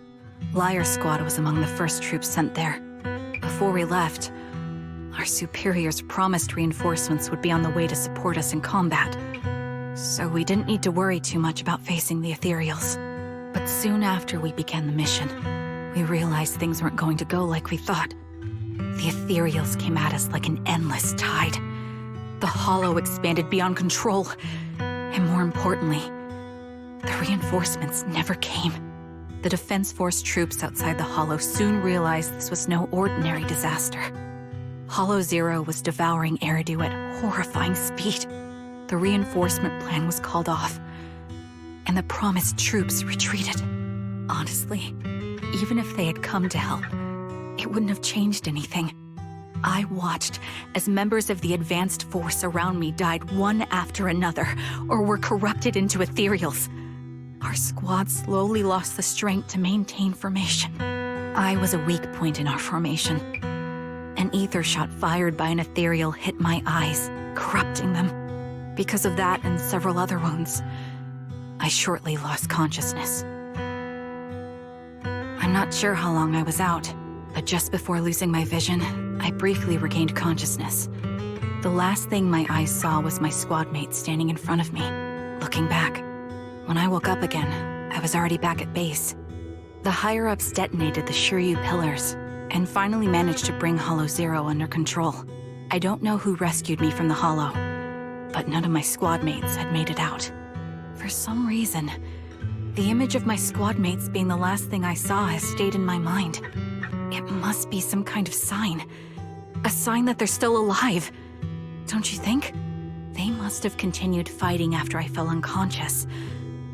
Liar Squad was among the first troops sent there. Before we left, our superiors promised reinforcements would be on the way to support us in combat, so we didn't need to worry too much about facing the Ethereals. But soon after we began the mission, we realized things weren't going to go like we thought. The Ethereals came at us like an endless tide. The Hollow expanded beyond control, and more importantly, the reinforcements never came. The Defense Force troops outside the Hollow soon realized this was no ordinary disaster. Hollow Zero was devouring Eridu at horrifying speed. The reinforcement plan was called off, and the promised troops retreated. Honestly, even if they had come to help, it wouldn't have changed anything. I watched as members of the advanced force around me died one after another, or were corrupted into ethereals. Our squad slowly lost the strength to maintain formation. I was a weak point in our formation. An ether shot fired by an ethereal hit my eyes, corrupting them. Because of that and several other wounds, I shortly lost consciousness. I'm not sure how long I was out, but just before losing my vision, I briefly regained consciousness. The last thing my eyes saw was my squad mate standing in front of me, looking back. When I woke up again, I was already back at base. The higher-ups detonated the Shiryu pillars, and finally managed to bring Hollow Zero under control. I don't know who rescued me from the Hollow, but none of my squad mates had made it out. For some reason, the image of my squad mates being the last thing I saw has stayed in my mind. It must be some kind of sign. A sign that they're still alive. Don't you think? They must have continued fighting after I fell unconscious,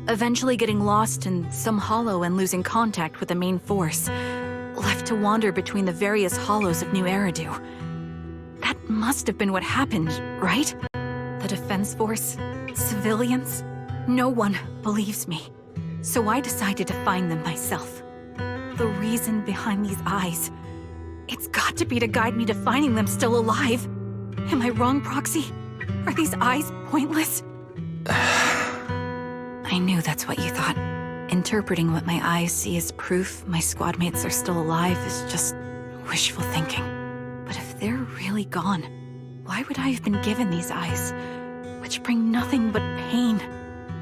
eventually getting lost in some hollow and losing contact with the main force, left to wander between the various hollows of New Eridu. That must have been what happened, right? The Defense Force? Civilians? No one believes me. So I decided to find them myself. The reason behind these eyes, it's got to be to guide me to finding them still alive. Am I wrong, Proxy? Are these eyes pointless? I knew that's what you thought. Interpreting what my eyes see as proof my squad mates are still alive is just wishful thinking. But if they're really gone, why would I have been given these eyes, which bring nothing but pain?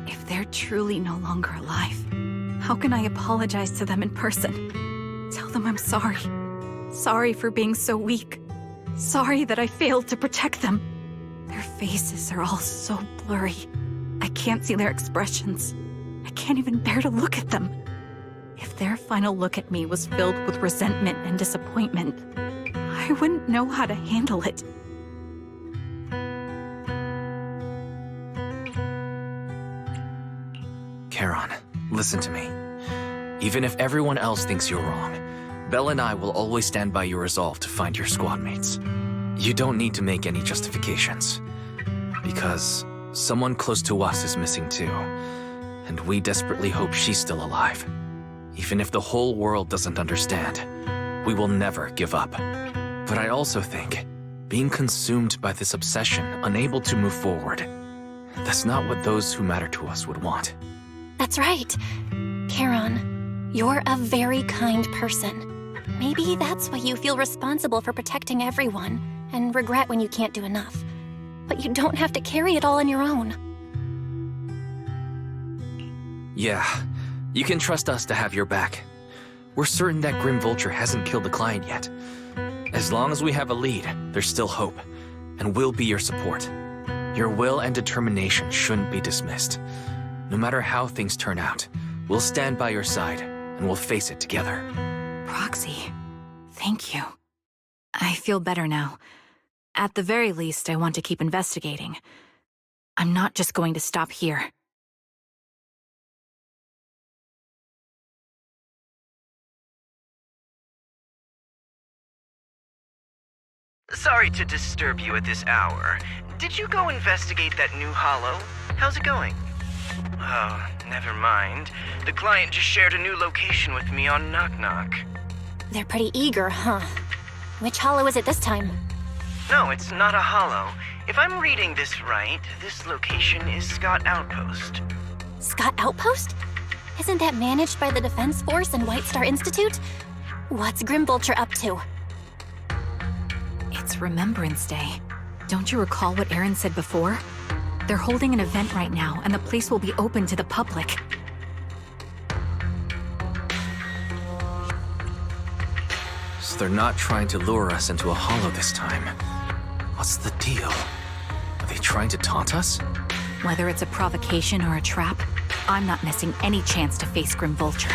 If they're truly no longer alive, how can I apologize to them in person? Tell them I'm sorry. Sorry for being so weak. Sorry that I failed to protect them. Their faces are all so blurry. I can't see their expressions. I can't even bear to look at them. If their final look at me was filled with resentment and disappointment, I wouldn't know how to handle it. Charon, listen to me. Even if everyone else thinks you're wrong, Belle and I will always stand by your resolve to find your squad mates. You don't need to make any justifications. Because someone close to us is missing too, and we desperately hope she's still alive. Even if the whole world doesn't understand, we will never give up. But I also think, being consumed by this obsession, unable to move forward, that's not what those who matter to us would want. That's right. Charon, you're a very kind person. Maybe that's why you feel responsible for protecting everyone, and regret when you can't do enough. But you don't have to carry it all on your own. Yeah, you can trust us to have your back. We're certain that Grim Vulture hasn't killed the client yet. As long as we have a lead, there's still hope, and we'll be your support. Your will and determination shouldn't be dismissed. No matter how things turn out, we'll stand by your side, and we'll face it together. Proxy, thank you. I feel better now. At the very least, I want to keep investigating. I'm not just going to stop here. Sorry to disturb you at this hour. Did you go investigate that new hollow? How's it going? Oh, never mind. The client just shared a new location with me on Knock Knock. They're pretty eager, huh? Which hollow is it this time? No, it's not a hollow. If I'm reading this right, this location is Scott Outpost. Scott Outpost? Isn't that managed by the Defense Force and White Star Institute? What's Grim Vulture up to? It's Remembrance Day. Don't you recall what Aaron said before? They're holding an event right now, and the place will be open to the public. So they're not trying to lure us into a hollow this time. What's the deal? Are they trying to taunt us? Whether it's a provocation or a trap, I'm not missing any chance to face Grim Vulture.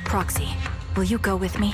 Proxy, will you go with me?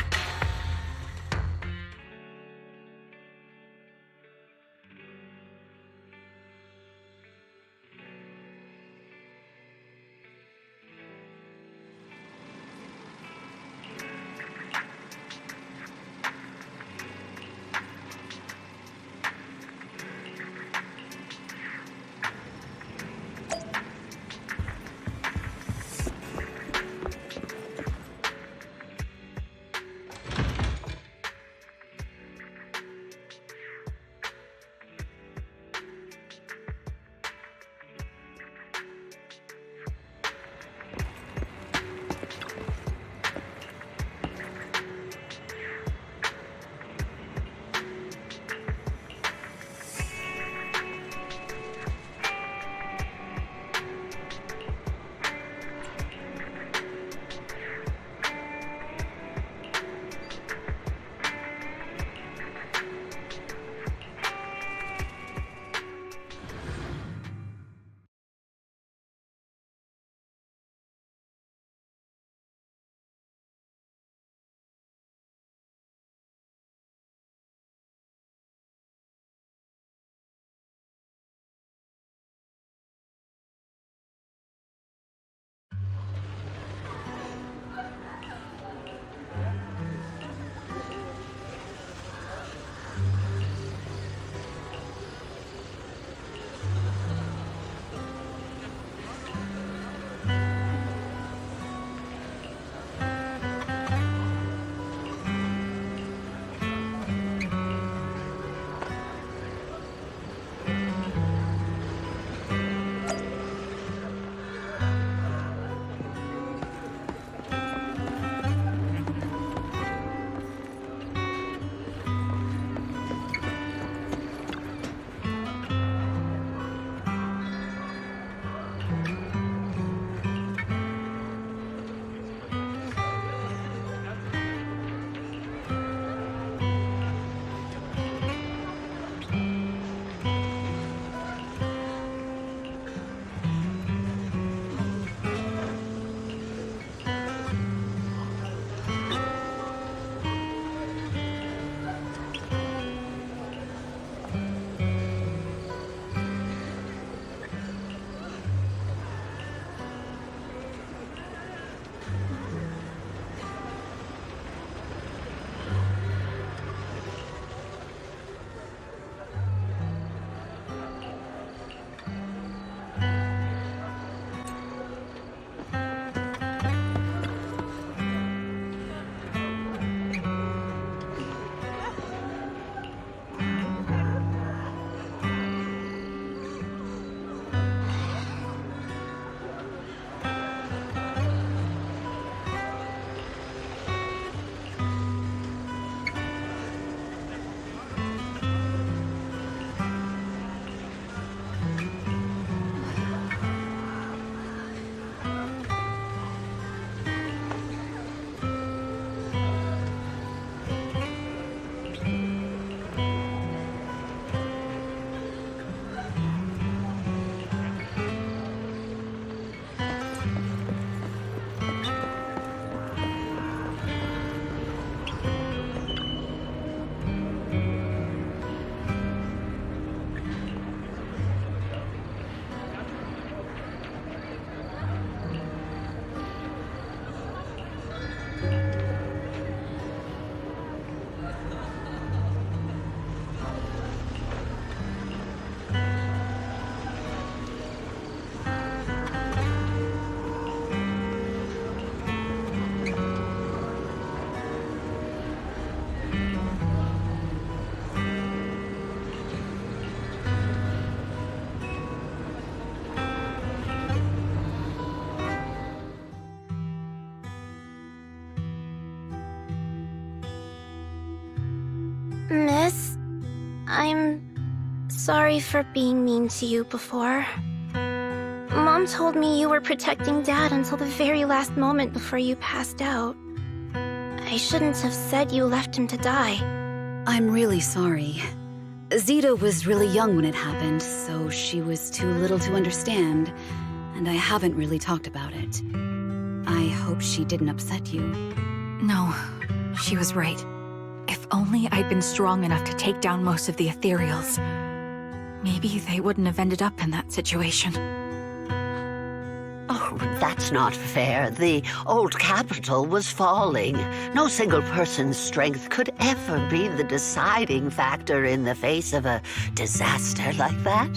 Miss, I'm sorry for being mean to you before. Mom told me you were protecting Dad until the very last moment before you passed out. I shouldn't have said you left him to die. I'm really sorry. Zeta was really young when it happened, so she was too little to understand, and I haven't really talked about it. I hope she didn't upset you. No, she was right. If only I'd been strong enough to take down most of the ethereals, maybe they wouldn't have ended up in that situation. Oh, that's not fair. The old capital was falling. No single person's strength could ever be the deciding factor in the face of a disaster like that.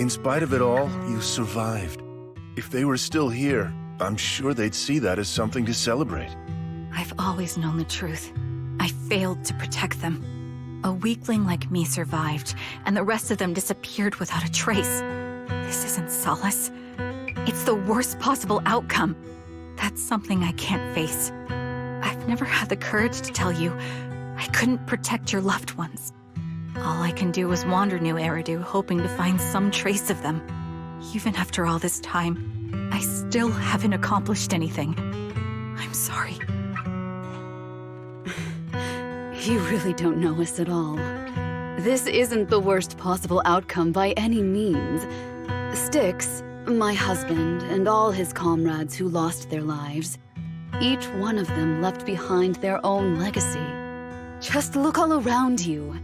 In spite of it all, you survived. If they were still here, I'm sure they'd see that as something to celebrate. I've always known the truth. I failed to protect them. A weakling like me survived, and the rest of them disappeared without a trace. This isn't solace. It's the worst possible outcome. That's something I can't face. I've never had the courage to tell you I couldn't protect your loved ones. All I can do is wander New Eridu, hoping to find some trace of them. Even after all this time, I still haven't accomplished anything. I'm sorry. You really don't know us at all. This isn't the worst possible outcome by any means. Styx, my husband, and all his comrades who lost their lives, each one of them left behind their own legacy. Just look all around you.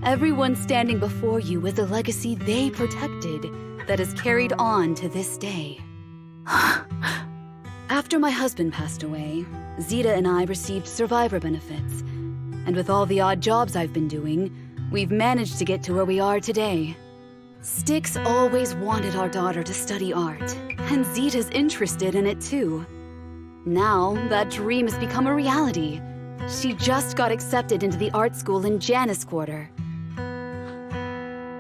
Everyone standing before you is a legacy they protected that is carried on to this day. After my husband passed away, Zeta and I received survivor benefits. And with all the odd jobs I've been doing, we've managed to get to where we are today. Styx always wanted our daughter to study art, and Zeta's interested in it too. Now, that dream has become a reality. She just got accepted into the art school in Janus Quarter.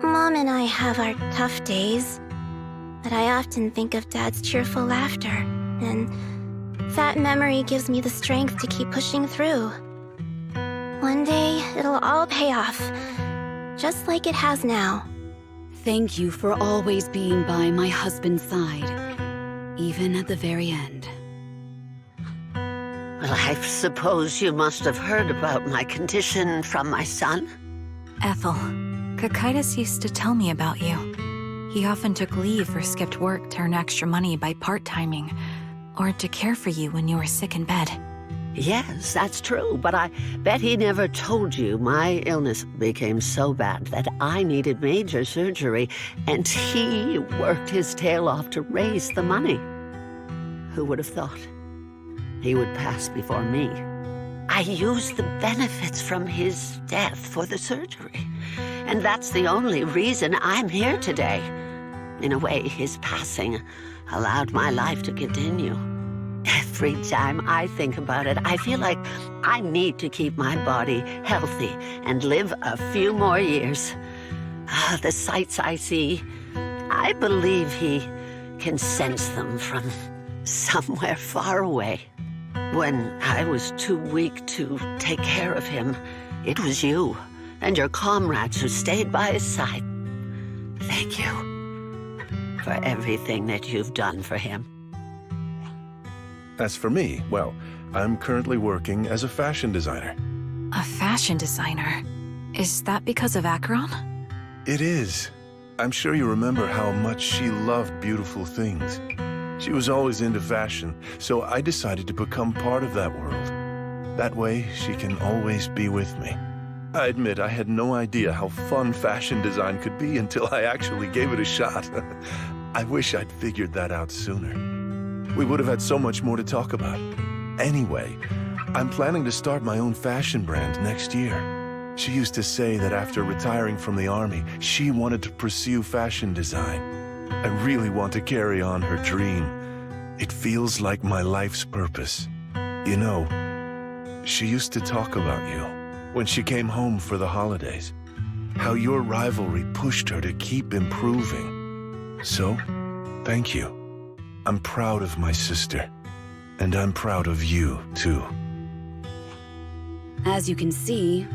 Mom and I have our tough days, but I often think of Dad's cheerful laughter, and that memory gives me the strength to keep pushing through. One day, it'll all pay off, just like it has now. Thank you for always being by my husband's side, even at the very end. Well, I suppose you must have heard about my condition from my son? Ethel, Kakaitis used to tell me about you. He often took leave or skipped work to earn extra money by part-timing, or to care for you when you were sick in bed. Yes, that's true, but I bet he never told you my illness became so bad that I needed major surgery, and he worked his tail off to raise the money. Who would have thought he would pass before me? I used the benefits from his death for the surgery, and that's the only reason I'm here today. In a way, his passing allowed my life to continue. Every time I think about it, I feel like I need to keep my body healthy and live a few more years. The sights I see, I believe he can sense them from somewhere far away. When I was too weak to take care of him, it was you and your comrades who stayed by his side. Thank you for everything that you've done for him. As for me, well, I'm currently working as a fashion designer. A fashion designer? Is that because of Acheron? It is. I'm sure you remember how much she loved beautiful things. She was always into fashion, so I decided to become part of that world. That way, she can always be with me. I admit I had no idea how fun fashion design could be until I actually gave it a shot. I wish I'd figured that out sooner. We would have had so much more to talk about. Anyway, I'm planning to start my own fashion brand next year. She used to say that after retiring from the army, she wanted to pursue fashion design. I really want to carry on her dream. It feels like my life's purpose. You know, she used to talk about you when she came home for the holidays. How your rivalry pushed her to keep improving. So, thank you. I'm proud of my sister, and I'm proud of you, too. As you can see,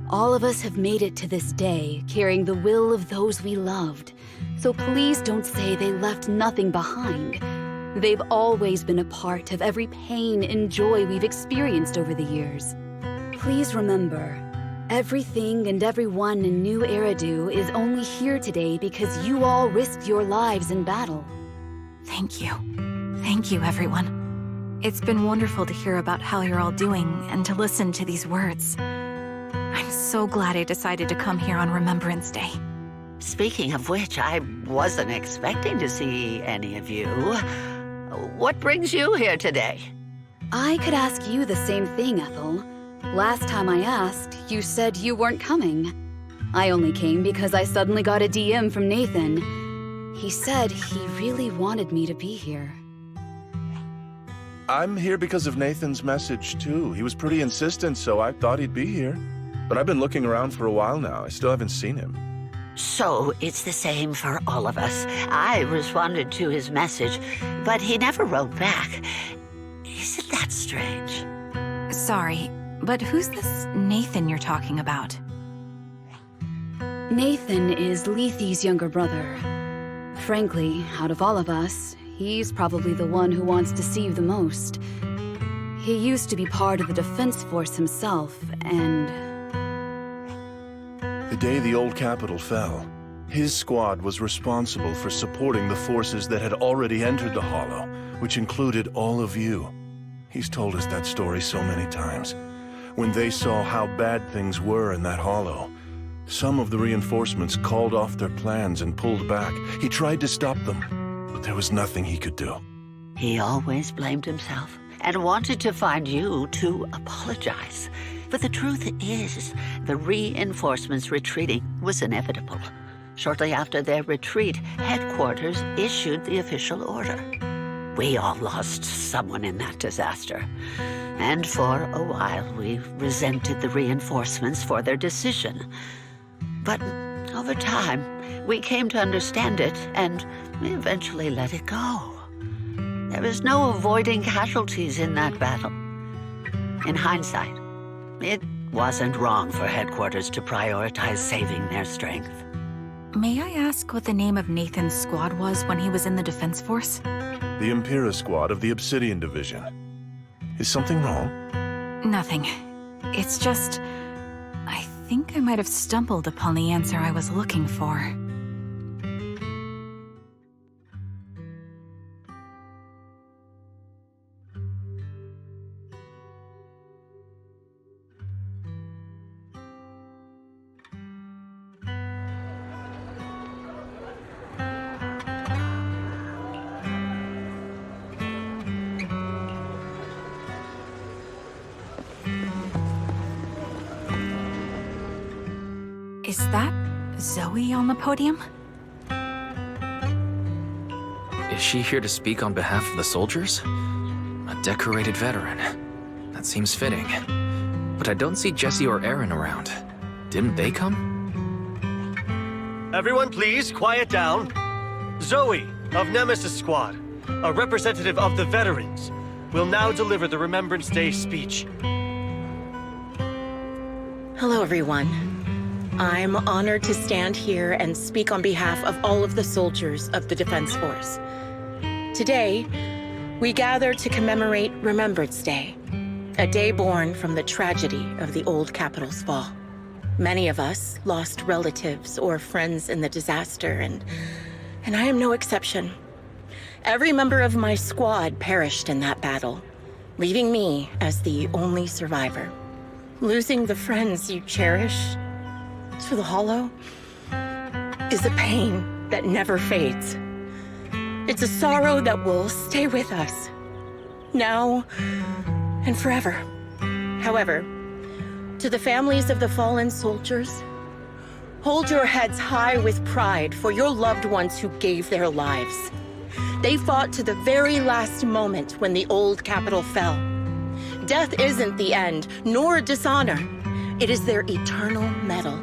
all of us have made it to this day, carrying the will of those we loved. So please don't say they left nothing behind. They've always been a part of every pain and joy we've experienced over the years. Please remember, everything and everyone in New Eridu is only here today because you all risked your lives in battle. Thank you. Thank you, everyone. It's been wonderful to hear about how you're all doing and to listen to these words. I'm so glad I decided to come here on Remembrance Day. Speaking of which, I wasn't expecting to see any of you. What brings you here today? I could ask you the same thing, Ethel. Last time I asked, you said you weren't coming. I only came because I suddenly got a DM from Nathan. He said he really wanted me to be here. I'm here because of Nathan's message, too. He was pretty insistent, so I thought he'd be here. But I've been looking around for a while now. I still haven't seen him. So it's the same for all of us. I responded to his message, but he never wrote back. Isn't that strange? Sorry, but who's this Nathan you're talking about? Nathan is Lethe's younger brother. Frankly, out of all of us, he's probably the one who wants to see you the most. He used to be part of the defense force himself, and... The day the old capital fell, his squad was responsible for supporting the forces that had already entered the Hollow, which included all of you. He's told us that story so many times. When they saw how bad things were in that Hollow, some of the reinforcements called off their plans and pulled back. He tried to stop them, but there was nothing he could do. He always blamed himself and wanted to find you to apologize. But the truth is, the reinforcements retreating was inevitable. Shortly after their retreat, headquarters issued the official order. We all lost someone in that disaster. And for a while, we resented the reinforcements for their decision. But over time, we came to understand it, and we eventually let it go. There was no avoiding casualties in that battle. In hindsight, it wasn't wrong for headquarters to prioritize saving their strength. May I ask what the name of Nathan's squad was when he was in the defense force? The Impera squad of the Obsidian Division. Is something wrong? Nothing. It's just... I think I might have stumbled upon the answer I was looking for. Is that Zoe on the podium? Is she here to speak on behalf of the soldiers? A decorated veteran. That seems fitting. But I don't see Jesse or Aaron around. Didn't they come? Everyone please, quiet down. Zoe, of Nemesis Squad, a representative of the veterans, will now deliver the Remembrance Day speech. Hello, everyone. I'm honored to stand here and speak on behalf of all of the soldiers of the Defense Force. Today, we gather to commemorate Remembrance Day, a day born from the tragedy of the old capital's fall. Many of us lost relatives or friends in the disaster, and I am no exception. Every member of my squad perished in that battle, leaving me as the only survivor. Losing the friends you cherish to the Hollow is a pain that never fades. It's a sorrow that will stay with us, now and forever. However, to the families of the fallen soldiers, hold your heads high with pride for your loved ones who gave their lives. They fought to the very last moment when the old capital fell. Death isn't the end, nor dishonor. It is their eternal medal.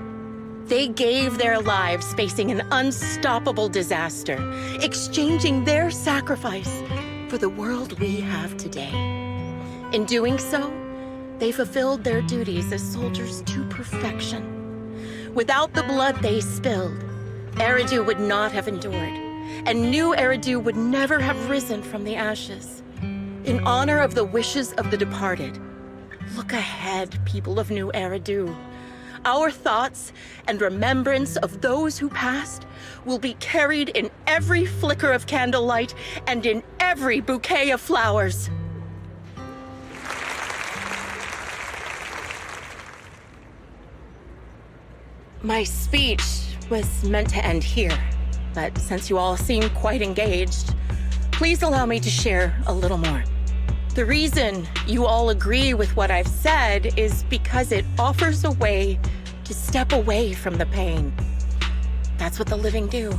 They gave their lives facing an unstoppable disaster, exchanging their sacrifice for the world we have today. In doing so, They fulfilled their duties as soldiers to perfection. Without the blood they spilled, Eridu would not have endured, and new Eridu would never have risen from the ashes. In honor of the wishes of the departed, look ahead, people of New Eridu. Our thoughts and remembrance of those who passed will be carried in every flicker of candlelight and in every bouquet of flowers. My speech was meant to end here, but since you all seem quite engaged, please allow me to share a little more. The reason you all agree with what I've said is because it offers a way to step away from the pain. That's what the living do.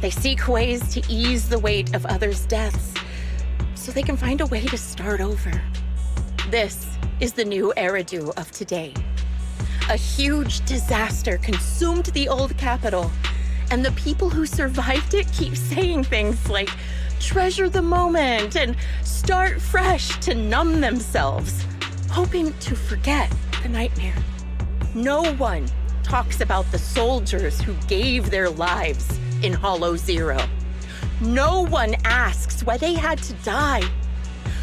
They seek ways to ease the weight of others' deaths so they can find a way to start over. This is the new Eridu of today. A huge disaster consumed the old capital, and the people who survived it keep saying things like, treasure the moment and start fresh to numb themselves, hoping to forget the nightmare. No one talks about the soldiers who gave their lives in Hollow Zero. No one asks why they had to die.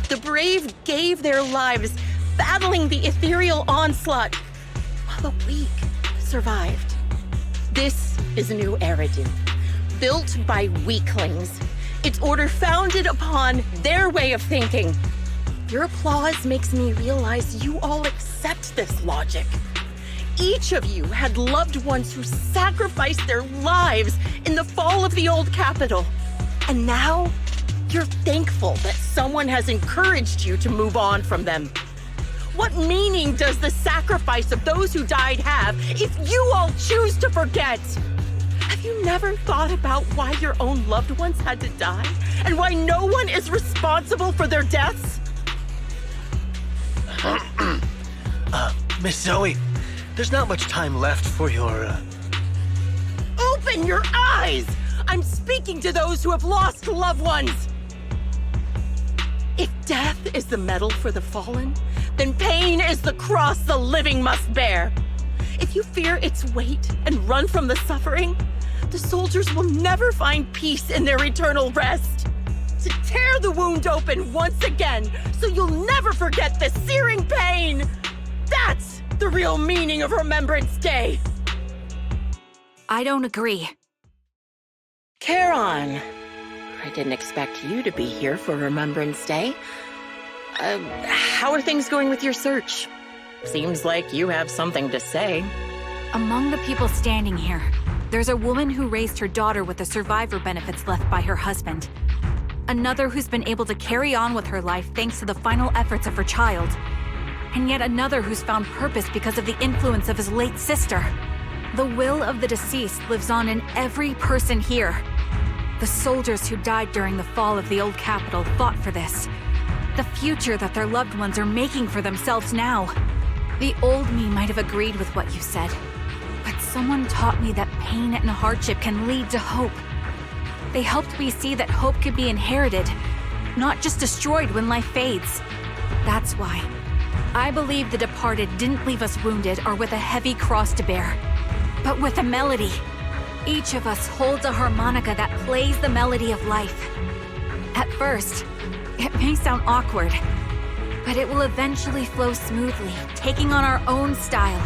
The brave gave their lives battling the ethereal onslaught, while the weak survived. This is a new Eridu, built by weaklings. Its order founded upon their way of thinking. Your applause makes me realize you all accept this logic. Each of you had loved ones who sacrificed their lives in the fall of the old capital. And now, you're thankful that someone has encouraged you to move on from them. What meaning does the sacrifice of those who died have if you all choose to forget? Have you never thought about why your own loved ones had to die? And why no one is responsible for their deaths? Miss Zoe, there's not much time left for your, Open your eyes! I'm speaking to those who have lost loved ones! If death is the medal for the fallen, then pain is the cross the living must bear. If you fear its weight and run from the suffering, the soldiers will never find peace in their eternal rest. To tear the wound open once again, so you'll never forget the searing pain! That's the real meaning of Remembrance Day! I don't agree. Charon, I didn't expect you to be here for Remembrance Day. How are things going with your search? Seems like you have something to say. Among the people standing here, there's a woman who raised her daughter with the survivor benefits left by her husband. Another who's been able to carry on with her life thanks to the final efforts of her child. And yet another who's found purpose because of the influence of his late sister. The will of the deceased lives on in every person here. The soldiers who died during the fall of the old capital fought for this. The future that their loved ones are making for themselves now. The old me might have agreed with what you said, but someone taught me that pain and hardship can lead to hope. They helped me see that hope could be inherited, not just destroyed when life fades. That's why I believe the departed didn't leave us wounded or with a heavy cross to bear, but with a melody. Each of us holds a harmonica that plays the melody of life. At first, it may sound awkward, but it will eventually flow smoothly, taking on our own style,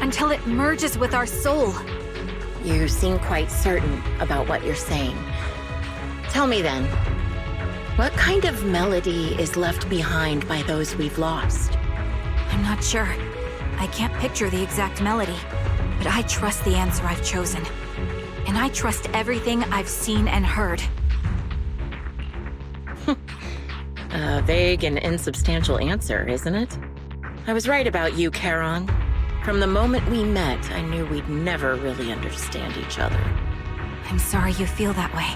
until it merges with our soul. You seem quite certain about what you're saying. Tell me then, what kind of melody is left behind by those we've lost? I'm not sure. I can't picture the exact melody, but I trust the answer I've chosen. And I trust everything I've seen and heard. A vague and insubstantial answer, isn't it? I was right about you, Charon. From the moment we met, I knew we'd never really understand each other. I'm sorry you feel that way.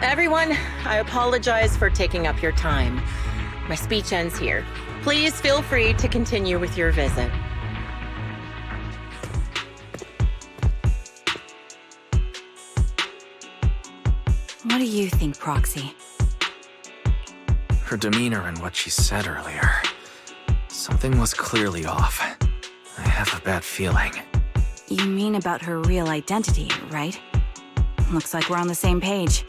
Everyone, I apologize for taking up your time. My speech ends here. Please feel free to continue with your visit. What do you think, Proxy? Her demeanor and what she said earlier Something was clearly off. I have a bad feeling. You mean about her real identity, right? Looks like we're on the same page.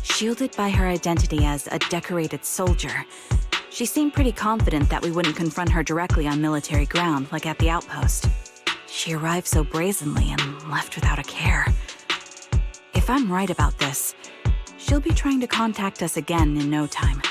Shielded by her identity as a decorated soldier, she seemed pretty confident that we wouldn't confront her directly on military ground like at the outpost. She arrived so brazenly and left without a care. If I'm right about this, she'll be trying to contact us again in no time.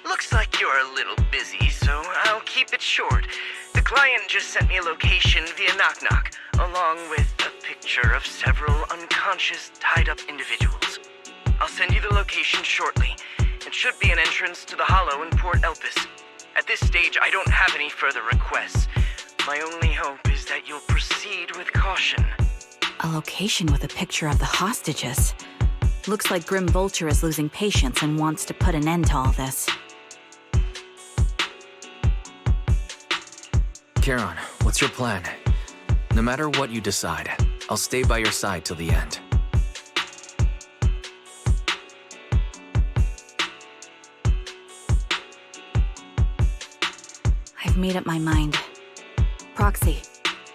Looks like you're a little busy, so I'll keep it short. The client just sent me a location via Knock Knock, along with a picture of several unconscious, tied-up individuals. I'll send you the location shortly. It should be an entrance to the Hollow in Port Elpis. At this stage, I don't have any further requests. My only hope is that you'll proceed with caution. A location with a picture of the hostages. Looks like Grim Vulture is losing patience and wants to put an end to all this. Charon, what's your plan? No matter what you decide, I'll stay by your side till the end. I've made up my mind. Proxy,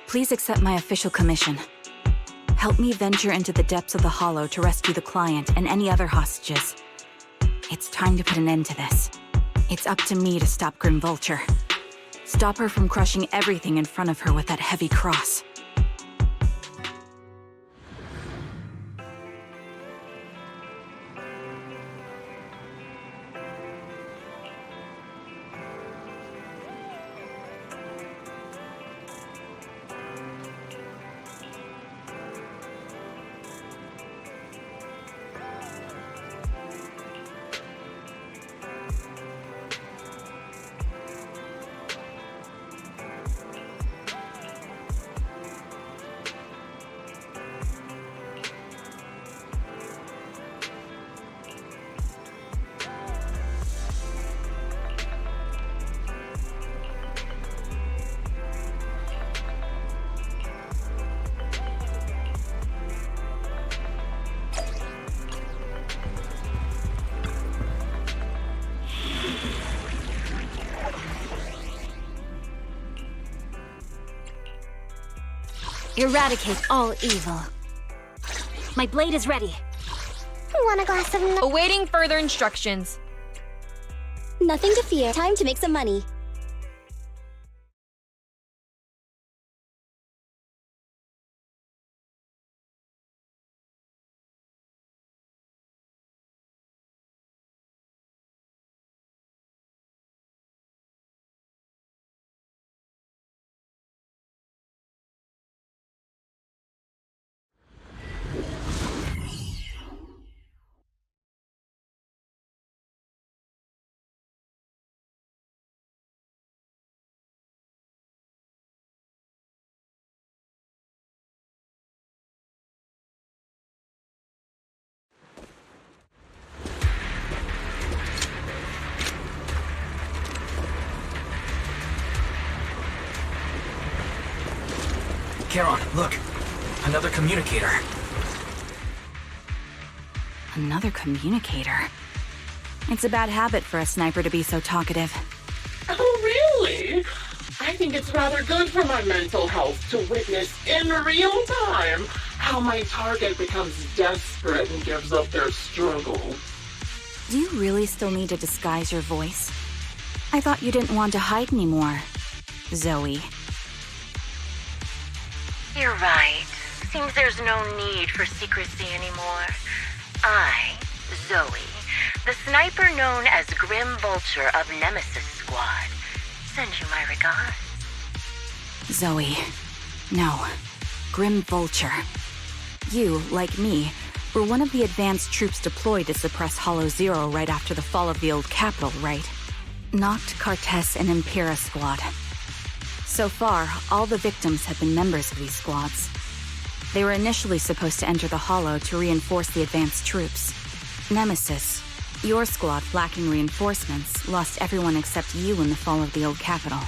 please accept my official commission. Help me venture into the depths of the Hollow to rescue the client and any other hostages. It's time to put an end to this. It's up to me to stop Grim Vulture. Stop her from crushing everything in front of her with that heavy cross. Eradicate all evil. My blade is ready. Want a glass of Awaiting further instructions. Nothing to fear. Time to make some money. Charon, look! Another communicator. Another communicator? It's a bad habit for a sniper to be so talkative. Oh, really? I think it's rather good for my mental health to witness in real time how my target becomes desperate and gives up their struggle. Do you really still need to disguise your voice? I thought you didn't want to hide anymore, Zoe. You're right. Seems there's no need for secrecy anymore. I, Zoe, the sniper known as Grim Vulture of Nemesis Squad, send you my regards. Zoe. No. Grim Vulture. You, like me, were one of the advanced troops deployed to suppress Hollow Zero right after the fall of the old capital, right? Noct, Cartes, and Impera Squad. So far, all the victims have been members of these squads. They were initially supposed to enter the Hollow to reinforce the advanced troops. Nemesis, your squad, lacking reinforcements, lost everyone except you in the fall of the old capital.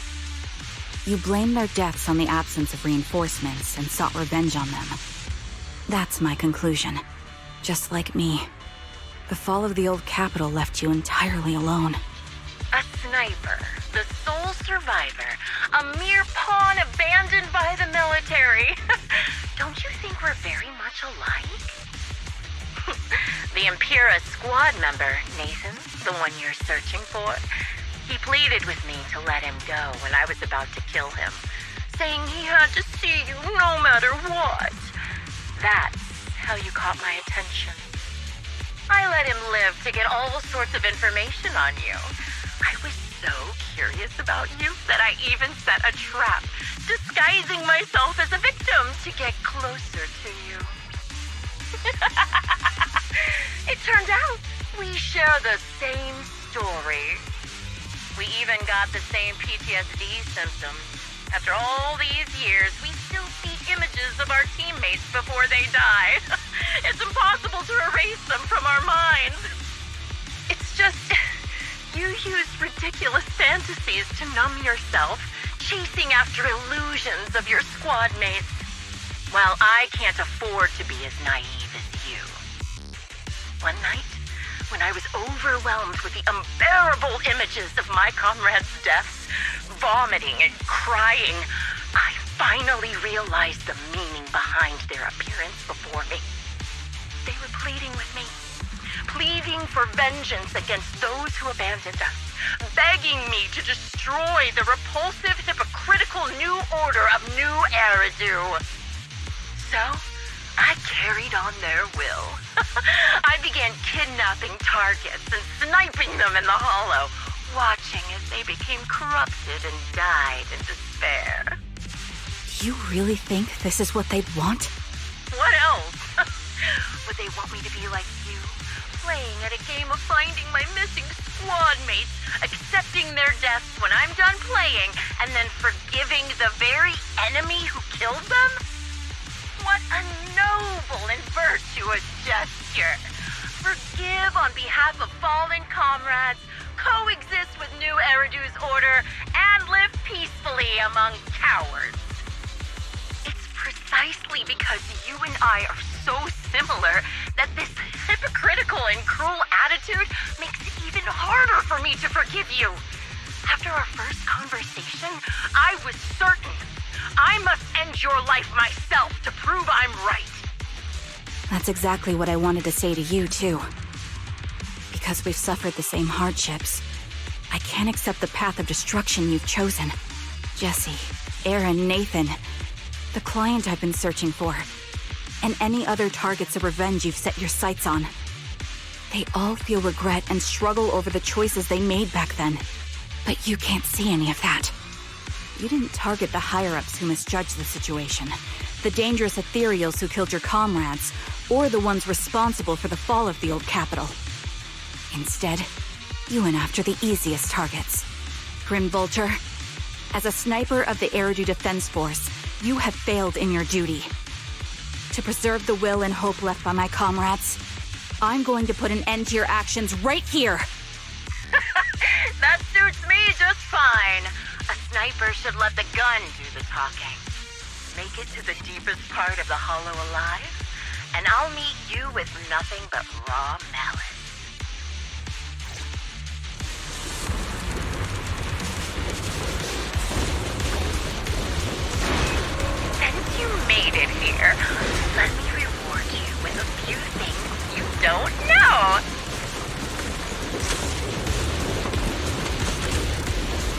You blamed their deaths on the absence of reinforcements and sought revenge on them. That's my conclusion. Just like me. The fall of the old capital left you entirely alone. A sniper, the sole survivor, a mere pawn abandoned by the military. Don't you think we're very much alike? The Impera squad member, Nathan, the one you're searching for, he pleaded with me to let him go when I was about to kill him, saying he had to see you no matter what. That's how you caught my attention. I let him live to get all sorts of information on you. I was so curious about you that I even set a trap, disguising myself as a victim to get closer to you. It turned out we share the same story. We even got the same PTSD symptoms. After all these years, we still see images of our teammates before they die. It's impossible to erase them from our minds. It's just, you use ridiculous fantasies to numb yourself, chasing after illusions of your squad mates, while I can't afford to be as naive as you. One night, when I was overwhelmed with the unbearable images of my comrades' deaths, vomiting and crying, I finally realized the meaning behind their appearance before me. They were pleading with me, pleading for vengeance against those who abandoned us, begging me to destroy the repulsive, hypocritical new order of New Eridu. So, I carried on their will. I began kidnapping targets and sniping them in the hollow, watching as they became corrupted and died in despair. Do you really think this is what they'd want? What else? Would they want me to be like you, playing at a game of finding my missing squad mates, accepting their deaths when I'm done playing, and then forgiving the very enemy who killed them? What a noble and virtuous gesture! Forgive on behalf of fallen comrades, coexist with New Eridu's order, and live peacefully among cowards. It's precisely because you and I are so similar that this hypocritical and cruel attitude makes it even harder for me to forgive you. After our first conversation, I was certain I must end your life myself to prove I'm right. That's exactly what I wanted to say to you, too. Because we've suffered the same hardships, I can't accept the path of destruction you've chosen. Jesse, Aaron, Nathan, the client I've been searching for, and any other targets of revenge you've set your sights on. They all feel regret and struggle over the choices they made back then. But you can't see any of that. You didn't target the higher-ups who misjudged the situation, the dangerous ethereals who killed your comrades, or the ones responsible for the fall of the old capital. Instead, you went after the easiest targets. Grim Vulture, as a sniper of the Eridu Defense Force, you have failed in your duty. To preserve the will and hope left by my comrades, I'm going to put an end to your actions right here! That suits me just fine. A sniper should let the gun do the talking. Make it to the deepest part of the hollow alive, and I'll meet you with nothing but raw malice. Since you made it here, let me reward you with a few things you don't know.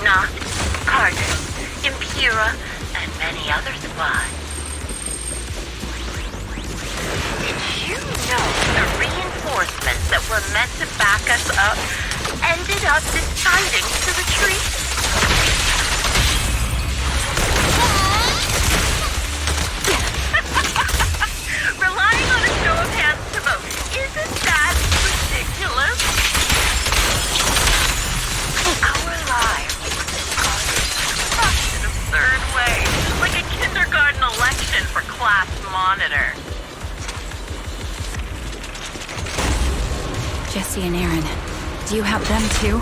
Noct, Cardus, Impera, and many other squads. Did you know the reinforcements that were meant to back us up ended up deciding to retreat? Relying on a show of hands to vote, isn't that ridiculous? Our lives in an absurd way, like a kindergarten election for class monitor. Jesse and Aaron, do you have them too?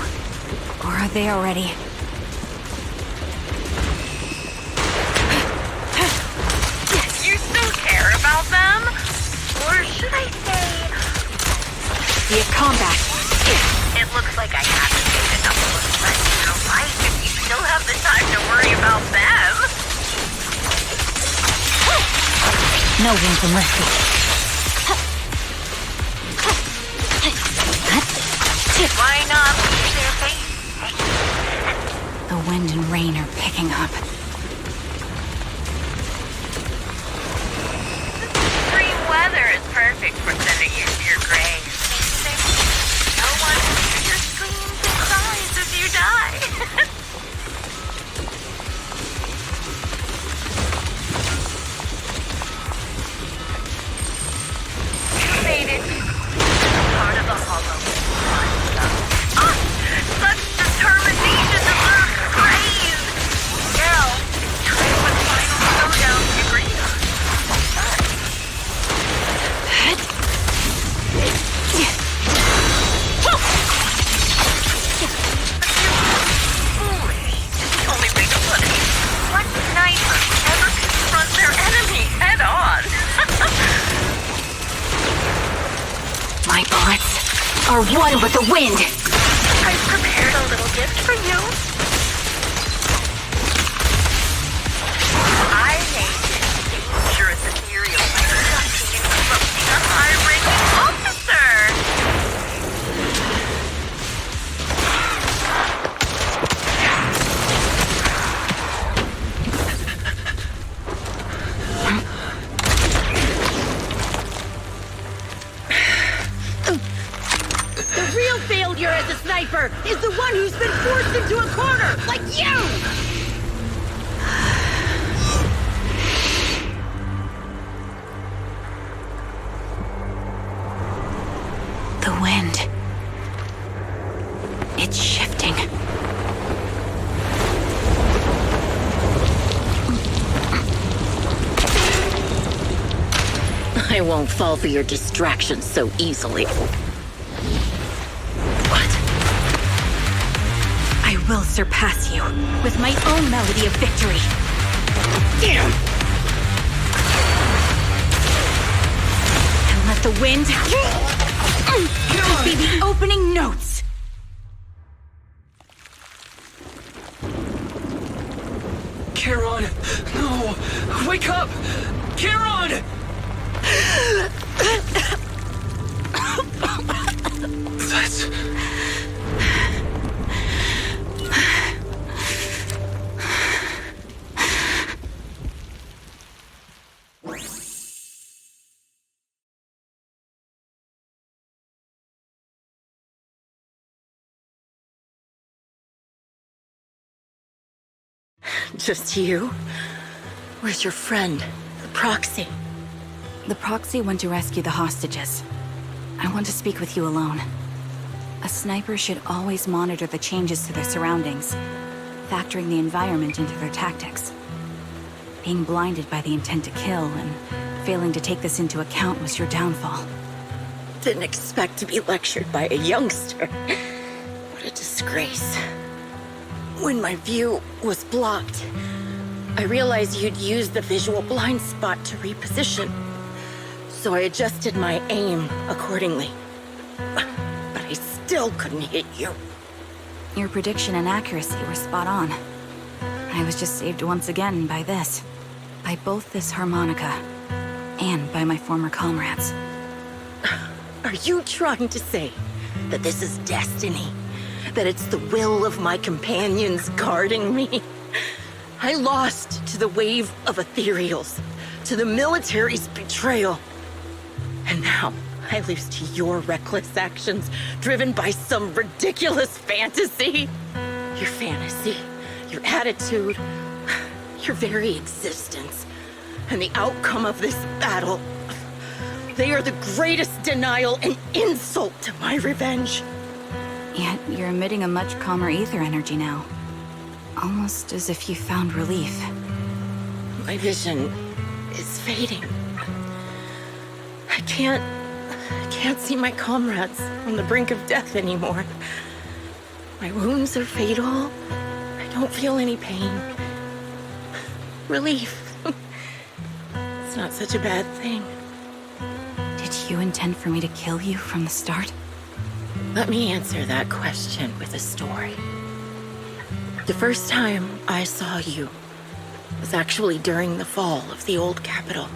Or are they already? You still care about them? like I have to take a couple of friends in your life if you still have the time to worry about them. No room for mercy. Why not leave their face? The wind and rain are picking up. Extreme weather is perfect for sending you to your grave. No one will hear your screams and cries if you die. You made it. Part of the hollow. Such determination deserves praise. Now, try one final showdown to agree on. Foolish is the only way to put it. What sniper would ever confront their enemy head on? My bullets are one with the wind. I've prepared a little gift for you. I named it Dangerous Ethereal Production from a high-ranking officer. The real failure as a sniper is the one who's been forced into a corner, like you! The wind. It's shifting. I won't fall for your distractions so easily. I will surpass you with my own melody of victory. Damn! And let the wind be the opening notes. Charon! No! Wake up! Charon! That's... Just you? Where's your friend, the proxy? The proxy went to rescue the hostages. I want to speak with you alone. A sniper should always monitor the changes to their surroundings, factoring the environment into their tactics. Being blinded by the intent to kill and failing to take this into account was your downfall. Didn't expect to be lectured by a youngster. What a disgrace. When my view was blocked, I realized you'd used the visual blind spot to reposition. So I adjusted my aim accordingly. But I still couldn't hit you. Your prediction and accuracy were spot on. I was just saved once again by this. By both this harmonica and by my former comrades. Are you trying to say that this is destiny? That it's the will of my companions guarding me? I lost to the wave of ethereals, to the military's betrayal. And now I lose to your reckless actions, driven by some ridiculous fantasy. Your fantasy, your attitude, your very existence, and the outcome of this battle. They are the greatest denial and insult to my revenge. Yet you're emitting a much calmer ether energy now. Almost as if you found relief. My vision is fading. I can't see my comrades on the brink of death anymore. My wounds are fatal. I don't feel any pain. Relief. It's not such a bad thing. Did you intend for me to kill you from the start? Let me answer that question with a story. The first time I saw you was actually during the fall of the old capital.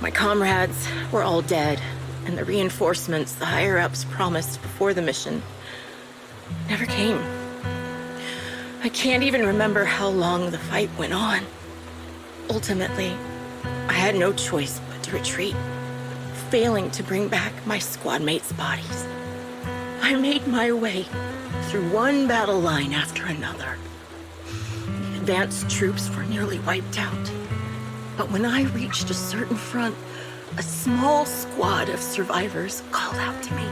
My comrades were all dead, and the reinforcements the higher-ups promised before the mission never came. I can't even remember how long the fight went on. Ultimately, I had no choice but to retreat, failing to bring back my squad mates' bodies. I made my way through one battle line after another. The advanced troops were nearly wiped out. But when I reached a certain front, a small squad of survivors called out to me.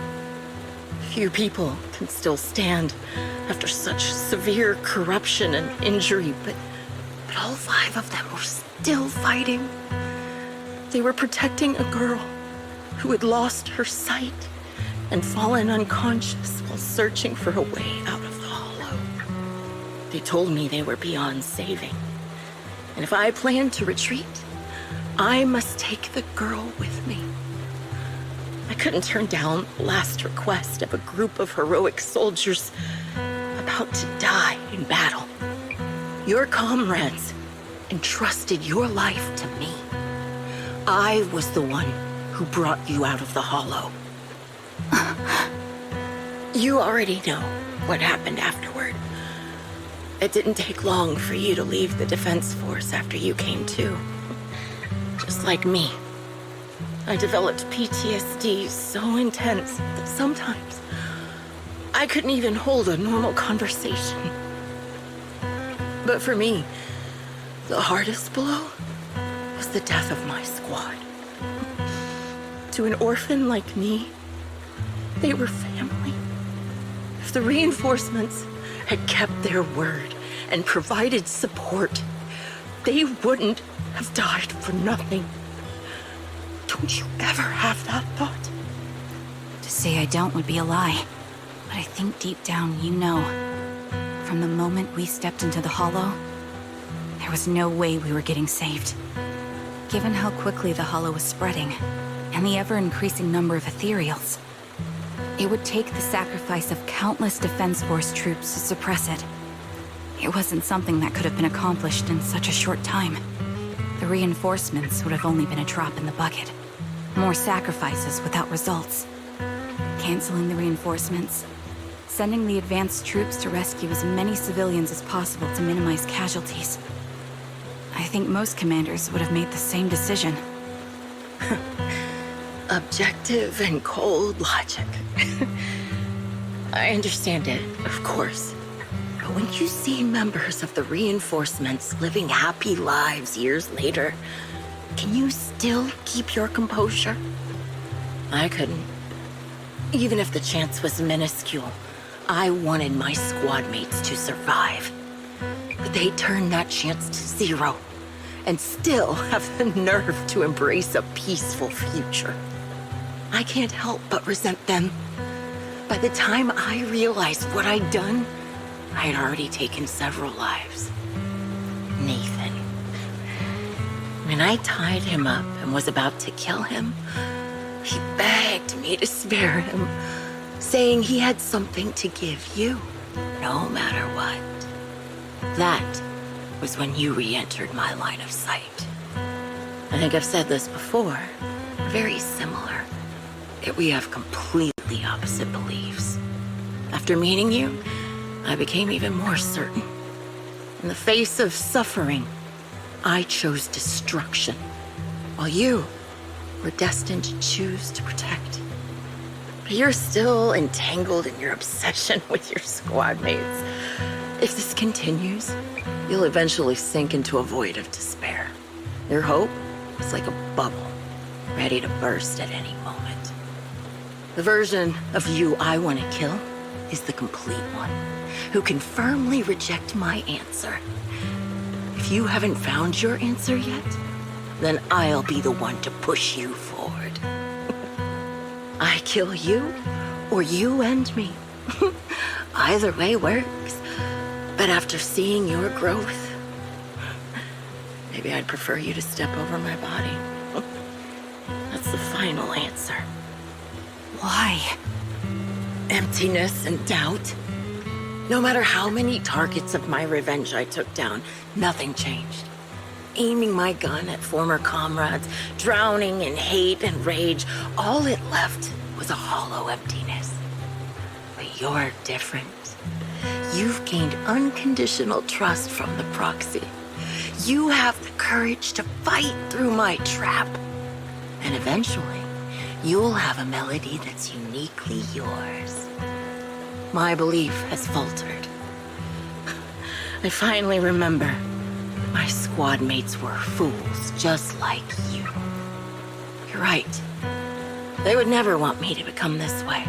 Few people can still stand after such severe corruption and injury, but all 5 of them were still fighting. They were protecting a girl who had lost her sight and fallen unconscious while searching for a way out of the hollow. They told me they were beyond saving, and if I planned to retreat, I must take the girl with me. I couldn't turn down the last request of a group of heroic soldiers about to die in battle. Your comrades entrusted your life to me. I was the one who brought you out of the hollow. You already know what happened afterward. It didn't take long for you to leave the Defense Force after you came to. Just like me. I developed PTSD so intense that sometimes I couldn't even hold a normal conversation. But for me, the hardest blow was the death of my squad. To an orphan like me, they were family. If the reinforcements had kept their word and provided support, they wouldn't have died for nothing. Don't you ever have that thought? To say I don't would be a lie, but I think deep down you know. From the moment we stepped into the hollow, there was no way we were getting saved. Given how quickly the hollow was spreading, and the ever-increasing number of ethereals, it would take the sacrifice of countless Defense Force troops to suppress it. It wasn't something that could have been accomplished in such a short time. The reinforcements would have only been a drop in the bucket. More sacrifices without results. Canceling the reinforcements, sending the advanced troops to rescue as many civilians as possible to minimize casualties. I think most commanders would have made the same decision. Objective and cold logic. I understand it, of course. But when you see members of the reinforcements living happy lives years later, can you still keep your composure? I couldn't. Even if the chance was minuscule, I wanted my squad mates to survive. But they turned that chance to 0, and still have the nerve to embrace a peaceful future. I can't help but resent them. By the time I realized what I'd done, I had already taken several lives. Nathan. When I tied him up and was about to kill him, he begged me to spare him, saying he had something to give you, no matter what. That was when you re-entered my line of sight. I think I've said this before, very similar, yet we have completely opposite beliefs. After meeting you, I became even more certain. In the face of suffering, I chose destruction, while you were destined to choose to protect. But you're still entangled in your obsession with your squad mates. If this continues, you'll eventually sink into a void of despair. Your hope is like a bubble, ready to burst at any moment. The version of you I want to kill is the complete one, who can firmly reject my answer. If you haven't found your answer yet, then I'll be the one to push you forward. I kill you, or you end me. Either way works. But after seeing your growth, maybe I'd prefer you to step over my body. That's the final answer. Why? emptiness and doubt. No matter how many targets of my revenge I took down, nothing changed. Aiming my gun at former comrades, drowning in hate and rage, all it left was a hollow emptiness. But you're different. You've gained unconditional trust from the proxy. You have the courage to fight through my trap. And eventually, you'll have a melody that's uniquely yours. My belief has faltered. I finally remember my squad mates were fools just like you. You're right. They would never want me to become this way.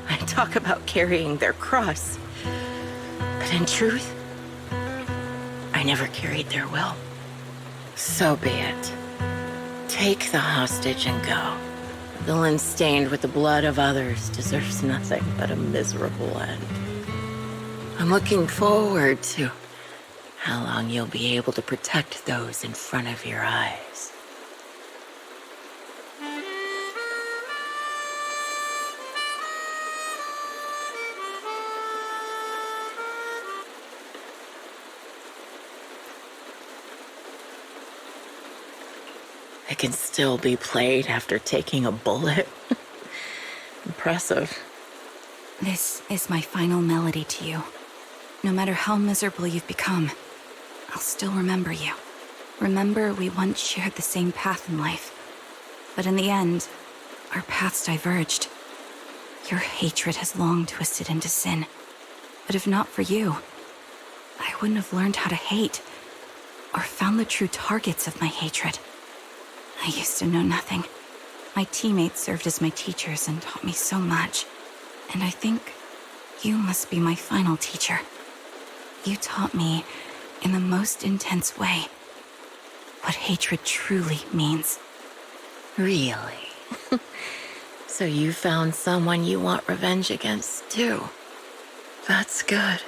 I talk about carrying their cross. But in truth, I never carried their will. So be it. Take the hostage and go. A villain stained with the blood of others deserves nothing but a miserable end. I'm looking forward to how long you'll be able to protect those in front of your eyes. It can still be played after taking a bullet. Impressive. This is my final melody to you. No matter how miserable you've become, I'll still remember you. Remember we once shared the same path in life. But in the end, our paths diverged. Your hatred has long twisted into sin. But if not for you, I wouldn't have learned how to hate, or found the true targets of my hatred. I used to know nothing. My teammates served as my teachers and taught me so much. And I think you must be my final teacher. You taught me, in the most intense way, what hatred truly means. Really? So you found someone you want revenge against, too. That's good.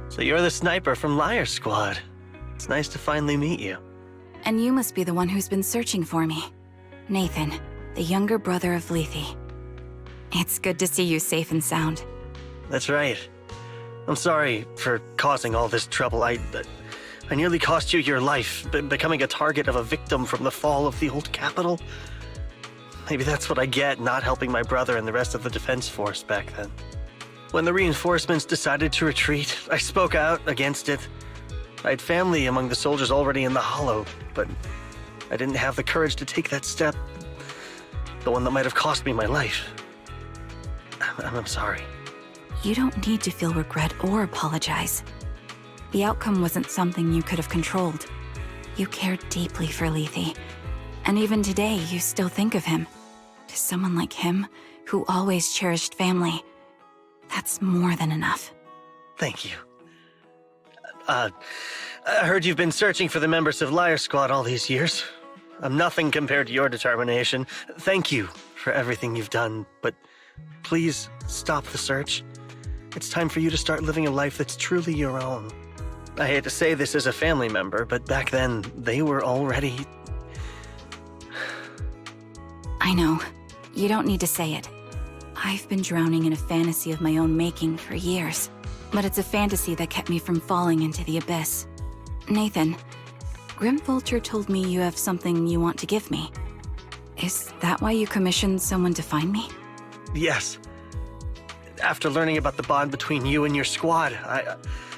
So you're the sniper from Liar Squad. It's nice to finally meet you. And you must be the one who's been searching for me. Nathan, the younger brother of Lethe. It's good to see you safe and sound. That's right. I'm sorry for causing all this trouble. I nearly cost you your life, becoming a target of a victim from the fall of the old capital. Maybe that's what I get not helping my brother and the rest of the defense force back then. When the reinforcements decided to retreat, I spoke out against it. I had family among the soldiers already in the Hollow, but I didn't have the courage to take that step. The one that might have cost me my life. I'm sorry. You don't need to feel regret or apologize. The outcome wasn't something you could have controlled. You cared deeply for Lethe, and even today you still think of him. To someone like him, who always cherished family, That's more than enough. Thank you. I heard you've been searching for the members of Liar Squad all these years. I'm nothing compared to your determination. Thank you for everything you've done, but please stop the search. It's time for you to start living a life that's truly your own. I hate to say this as a family member, but back then, they were already... I know. You don't need to say it. I've been drowning in a fantasy of my own making for years, but it's a fantasy that kept me from falling into the abyss. Nathan, Grim Vulture told me you have something you want to give me. Is that why you commissioned someone to find me? Yes. After learning about the bond between you and your squad,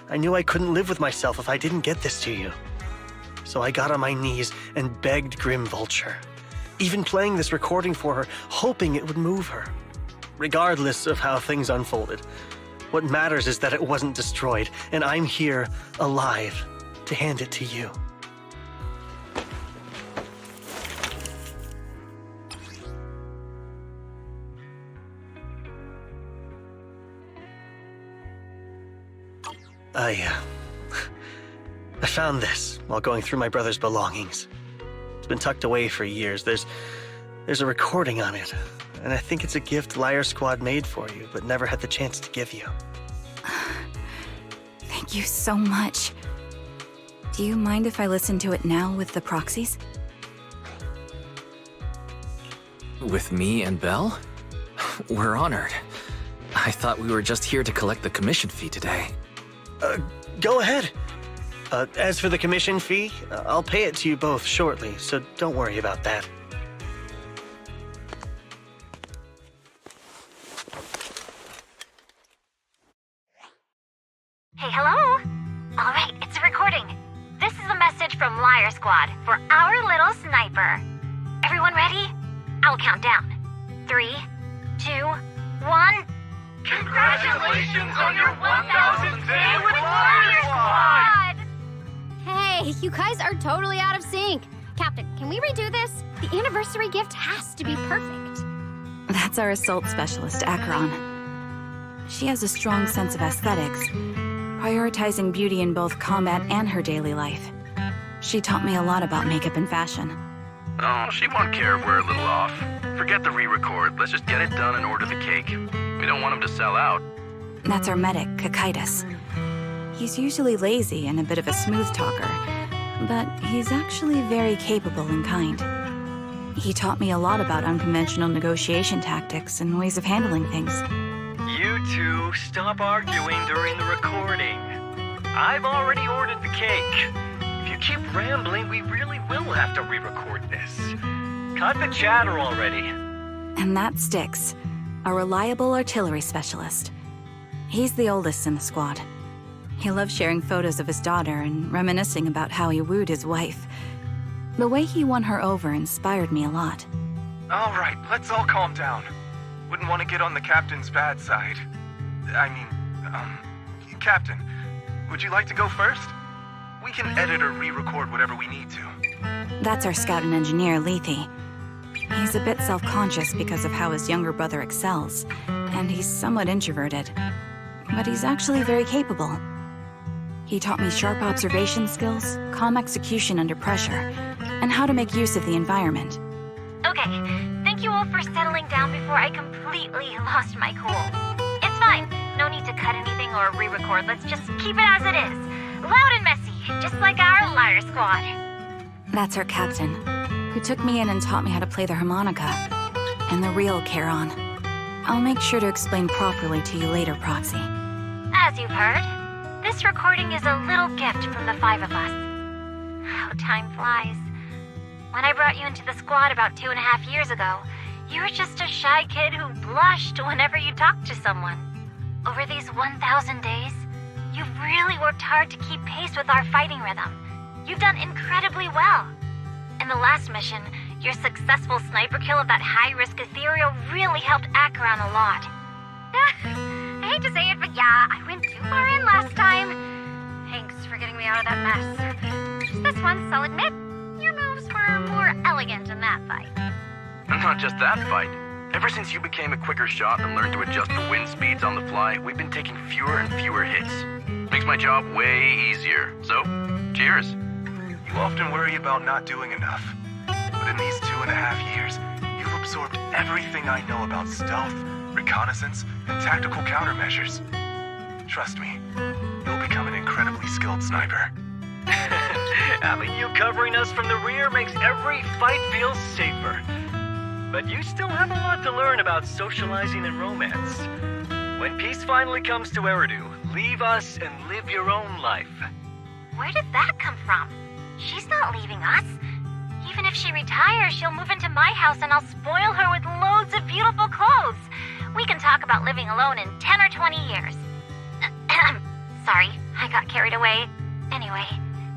I knew I couldn't live with myself if I didn't get this to you. So I got on my knees and begged Grim Vulture, even playing this recording for her, hoping it would move her. Regardless of how things unfolded, what matters is that it wasn't destroyed, and I'm here, alive, to hand it to you. I found this while going through my brother's belongings. It's been tucked away for years. There's a recording on it, and I think it's a gift Liar Squad made for you, but never had the chance to give you. Thank you so much. Do you mind if I listen to it now with the proxies? With me and Belle? We're honored. I thought we were just here to collect the commission fee today. Go ahead. As for the commission fee, I'll pay it to you both shortly, so don't worry about that. Hey, hello? All right, it's a recording. This is a message from Liar Squad for our little sniper. Everyone ready? I'll count down. 3, 2, 1... Congratulations on your 1,000th day with Liar Squad! Hey, you guys are totally out of sync. Captain, can we redo this? The anniversary gift has to be perfect. That's our assault specialist, Acheron. She has a strong sense of aesthetics, prioritizing beauty in both combat and her daily life. She taught me a lot about makeup and fashion. Oh, she won't care if we're a little off. Forget the re-record. Let's just get it done and order the cake. We don't want him to sell out. That's our medic, Kakaitis. He's usually lazy and a bit of a smooth talker, but he's actually very capable and kind. He taught me a lot about unconventional negotiation tactics and ways of handling things. You two, stop arguing during the recording. I've already ordered the cake. If you keep rambling, we really will have to re-record this. Cut the chatter already. And that's Styx, a reliable artillery specialist. He's the oldest in the squad. He loves sharing photos of his daughter and reminiscing about how he wooed his wife. The way he won her over inspired me a lot. All right, let's all calm down. Wouldn't want to get on the captain's bad side. Captain, would you like to go first? We can edit or re-record whatever we need to. That's our scout and engineer, Lethe. He's a bit self-conscious because of how his younger brother excels, and he's somewhat introverted. But he's actually very capable. He taught me sharp observation skills, calm execution under pressure, and how to make use of the environment. Okay, thank you all for settling down before I completely lost my cool. It's fine, no need to cut anything or re-record. Let's just keep it as it is. Loud and messy, just like our Liar Squad. That's our captain, who took me in and taught me how to play the harmonica, and the real Charon. I'll make sure to explain properly to you later, Proxy. As you've heard, this recording is a little gift from the 5 of us. How time flies. When I brought you into the squad about 2.5 years ago, you were just a shy kid who blushed whenever you talked to someone. Over these 1,000 days, you've really worked hard to keep pace with our fighting rhythm. You've done incredibly well. In the last mission, your successful sniper kill of that high-risk ethereal really helped Acheron a lot. I hate to say it, but yeah, I went too far in last time. Thanks for getting me out of that mess. Just this once, I'll admit, your moves were more elegant in that fight. Not just that fight. Ever since you became a quicker shot and learned to adjust the wind speeds on the fly, we've been taking fewer and fewer hits. Makes my job way easier. So, cheers. You often worry about not doing enough. But in these 2.5 years, you've absorbed everything I know about stealth, reconnaissance, and tactical countermeasures. Trust me, you'll become an incredibly skilled sniper. Having you covering us from the rear makes every fight feel safer. But you still have a lot to learn about socializing and romance. When peace finally comes to Eridu, leave us and live your own life. Where did that come from? She's not leaving us. Even if she retires, she'll move into my house and I'll spoil her with loads of beautiful clothes. We can talk about living alone in 10 or 20 years. Sorry, I got carried away. Anyway,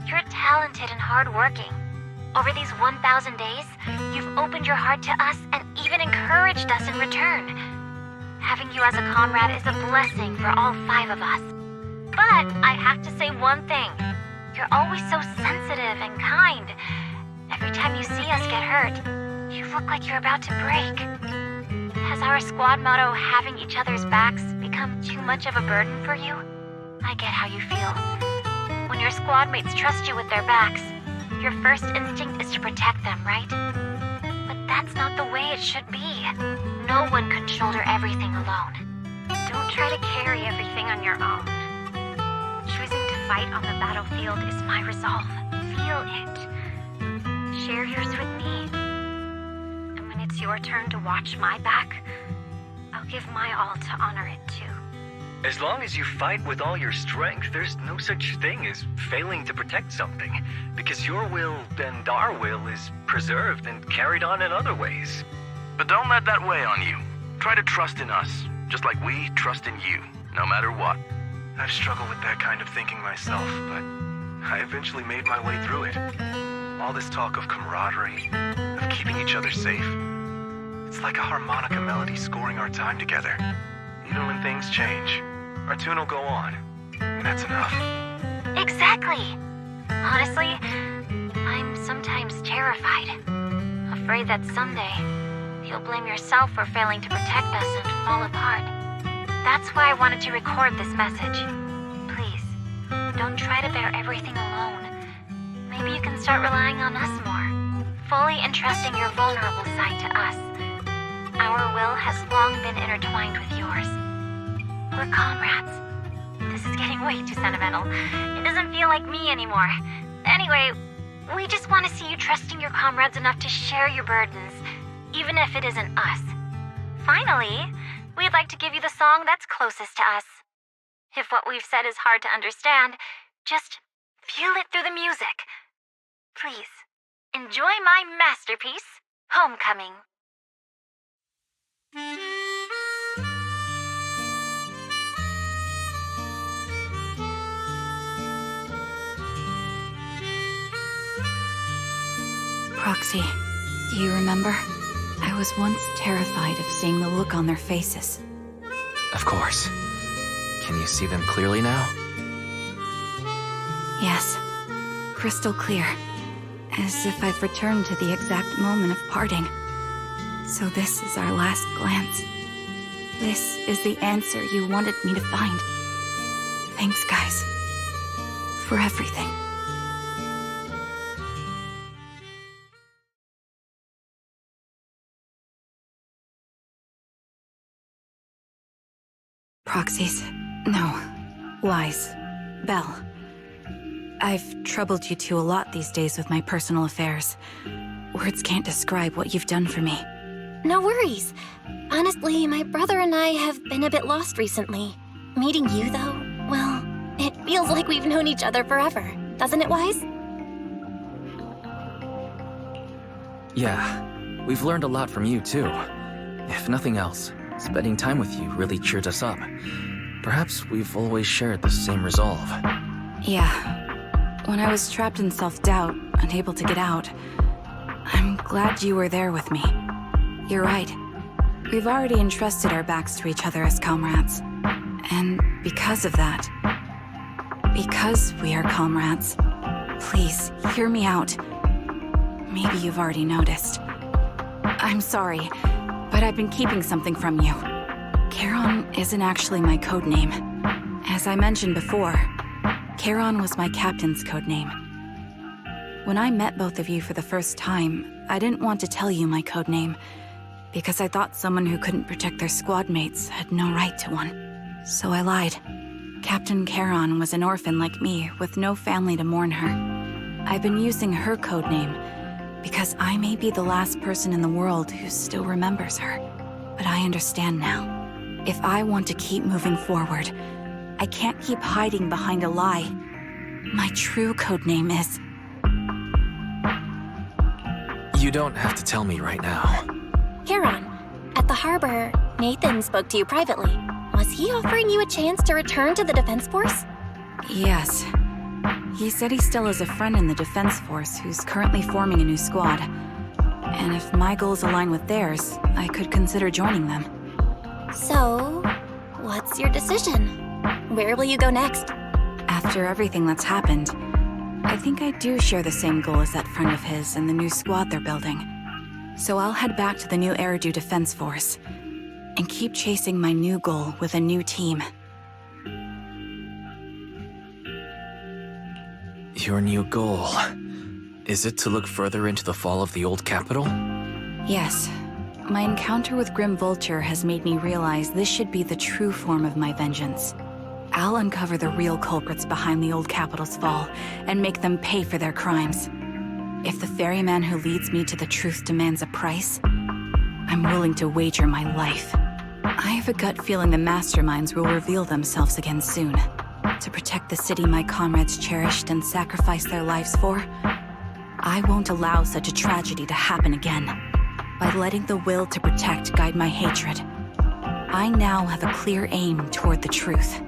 you're talented and hardworking. Over these 1,000 days, you've opened your heart to us and even encouraged us in return. Having you as a comrade is a blessing for all 5 of us. But I have to say one thing. You're always so sensitive and kind. Every time you see us get hurt, you look like you're about to break. Has our squad motto, having each other's backs, become too much of a burden for you? I get how you feel. When your squad mates trust you with their backs, your first instinct is to protect them, right? But that's not the way it should be. No one can shoulder everything alone. Don't try to carry everything on your own. Choosing to fight on the battlefield is my resolve. Feel it. Share yours with me. And when it's your turn to watch my back, I'll give my all to honor it too. As long as you fight with all your strength, there's no such thing as failing to protect something, because your will and our will is preserved and carried on in other ways. But don't let that weigh on you. Try to trust in us, just like we trust in you, no matter what. I've struggled with that kind of thinking myself, but I eventually made my way through it. All this talk of camaraderie, of keeping each other safe, it's like a harmonica melody scoring our time together. Even when things change, our tune will go on, and that's enough. Exactly. Honestly, I'm sometimes terrified. Afraid that someday, you'll blame yourself for failing to protect us and fall apart. That's why I wanted to record this message. Please, don't try to bear everything alone. Maybe you can start relying on us more, fully entrusting your vulnerable side to us. Our will has long been intertwined with yours. We're comrades. This is getting way too sentimental. It doesn't feel like me anymore. Anyway, we just want to see you trusting your comrades enough to share your burdens, even if it isn't us. Finally, we'd like to give you the song that's closest to us. If what we've said is hard to understand, just feel it through the music. Please, enjoy my masterpiece, Homecoming. Proxy, do you remember? I was once terrified of seeing the look on their faces. Of course. Can you see them clearly now? Yes, crystal clear. As if I've returned to the exact moment of parting. So this is our last glance. This is the answer you wanted me to find. Thanks, guys. For everything. Proxies. No. Lies. Belle. I've troubled you two a lot these days with my personal affairs. Words can't describe what you've done for me. No worries. Honestly, my brother and I have been a bit lost recently. Meeting you, though, well, it feels like we've known each other forever. Doesn't it, Wise? Yeah, we've learned a lot from you too. If nothing else, spending time with you really cheered us up. Perhaps we've always shared the same resolve. Yeah. When I was trapped in self-doubt, unable to get out, I'm glad you were there with me. You're right. We've already entrusted our backs to each other as comrades. And because of that, because we are comrades, please, hear me out. Maybe you've already noticed. I'm sorry, but but I've been keeping something from you. Charon isn't actually my codename. As I mentioned before, Charon was my captain's codename. When I met both of you for the first time, I didn't want to tell you my codename, because I thought someone who couldn't protect their squad mates had no right to one. So I lied. Captain Charon was an orphan like me, with no family to mourn her. I've been using her codename because I may be the last person in the world who still remembers her. But I understand now. If I want to keep moving forward, I can't keep hiding behind a lie. My true codename is... You don't have to tell me right now. Charon, at the harbor, Nathan spoke to you privately. Was he offering you a chance to return to the Defense Force? Yes. He said he still has a friend in the Defense Force who's currently forming a new squad. And if my goals align with theirs, I could consider joining them. So, what's your decision? Where will you go next? After everything that's happened, I think I do share the same goal as that friend of his and the new squad they're building. So I'll head back to the new Eridu Defense Force and keep chasing my new goal with a new team. Your new goal. Is it to look further into the fall of the old capital? Yes. My encounter with Grim Vulture has made me realize this should be the true form of my vengeance. I'll uncover the real culprits behind the old capital's fall and make them pay for their crimes. If the ferryman who leads me to the truth demands a price, I'm willing to wager my life. I have a gut feeling the masterminds will reveal themselves again soon. To protect the city my comrades cherished and sacrificed their lives for, I won't allow such a tragedy to happen again. By letting the will to protect guide my hatred, I now have a clear aim toward the truth.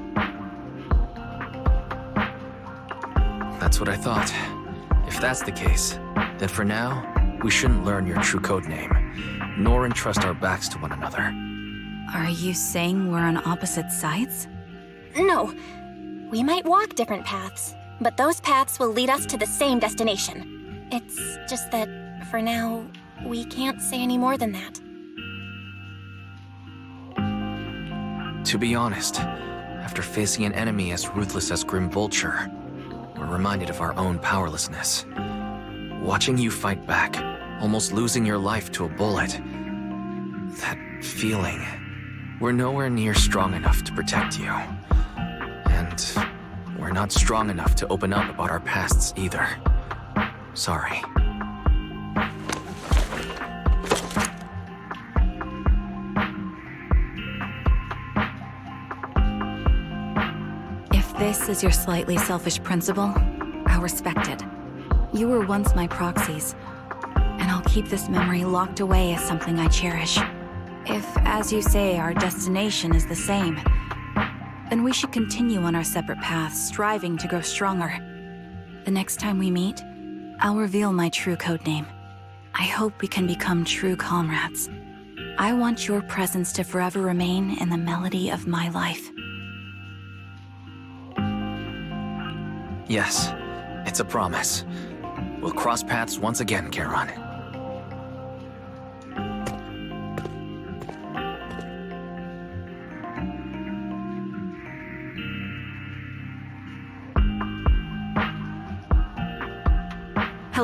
That's what I thought. If that's the case, then for now, we shouldn't learn your true codename, nor entrust our backs to one another. Are you saying we're on opposite sides? No. We might walk different paths, but those paths will lead us to the same destination. It's just that, for now, we can't say any more than that. To be honest, after facing an enemy as ruthless as Grim Vulture, we're reminded of our own powerlessness. Watching you fight back, almost losing your life to a bullet. That feeling. We're nowhere near strong enough to protect you. And we're not strong enough to open up about our pasts either. Sorry. If this is your slightly selfish principle, I'll respect it. You were once my proxies, and I'll keep this memory locked away as something I cherish. If, as you say, our destination is the same, then we should continue on our separate paths, striving to grow stronger. The next time we meet, I'll reveal my true codename. I hope we can become true comrades. I want your presence to forever remain in the melody of my life. Yes, it's a promise. We'll cross paths once again, Charon.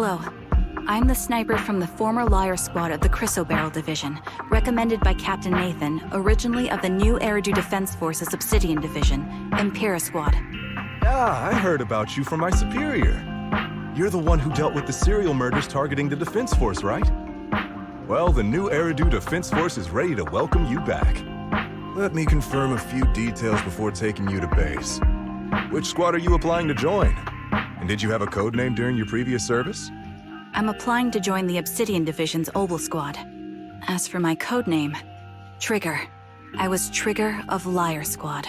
Hello. I'm the sniper from the former Liar Squad of the Chrysoberyl Division, recommended by Captain Nathan, originally of the new Eridu Defense Force's Obsidian Division, Impera Squad. Ah, I heard about you from my superior. You're the one who dealt with the serial murders targeting the Defense Force, right? Well, the new Eridu Defense Force is ready to welcome you back. Let me confirm a few details before taking you to base. Which squad are you applying to join? And did you have a codename during your previous service? I'm applying to join the Obsidian Division's Obel Squad. As for my codename, Trigger. I was Trigger of Liar Squad.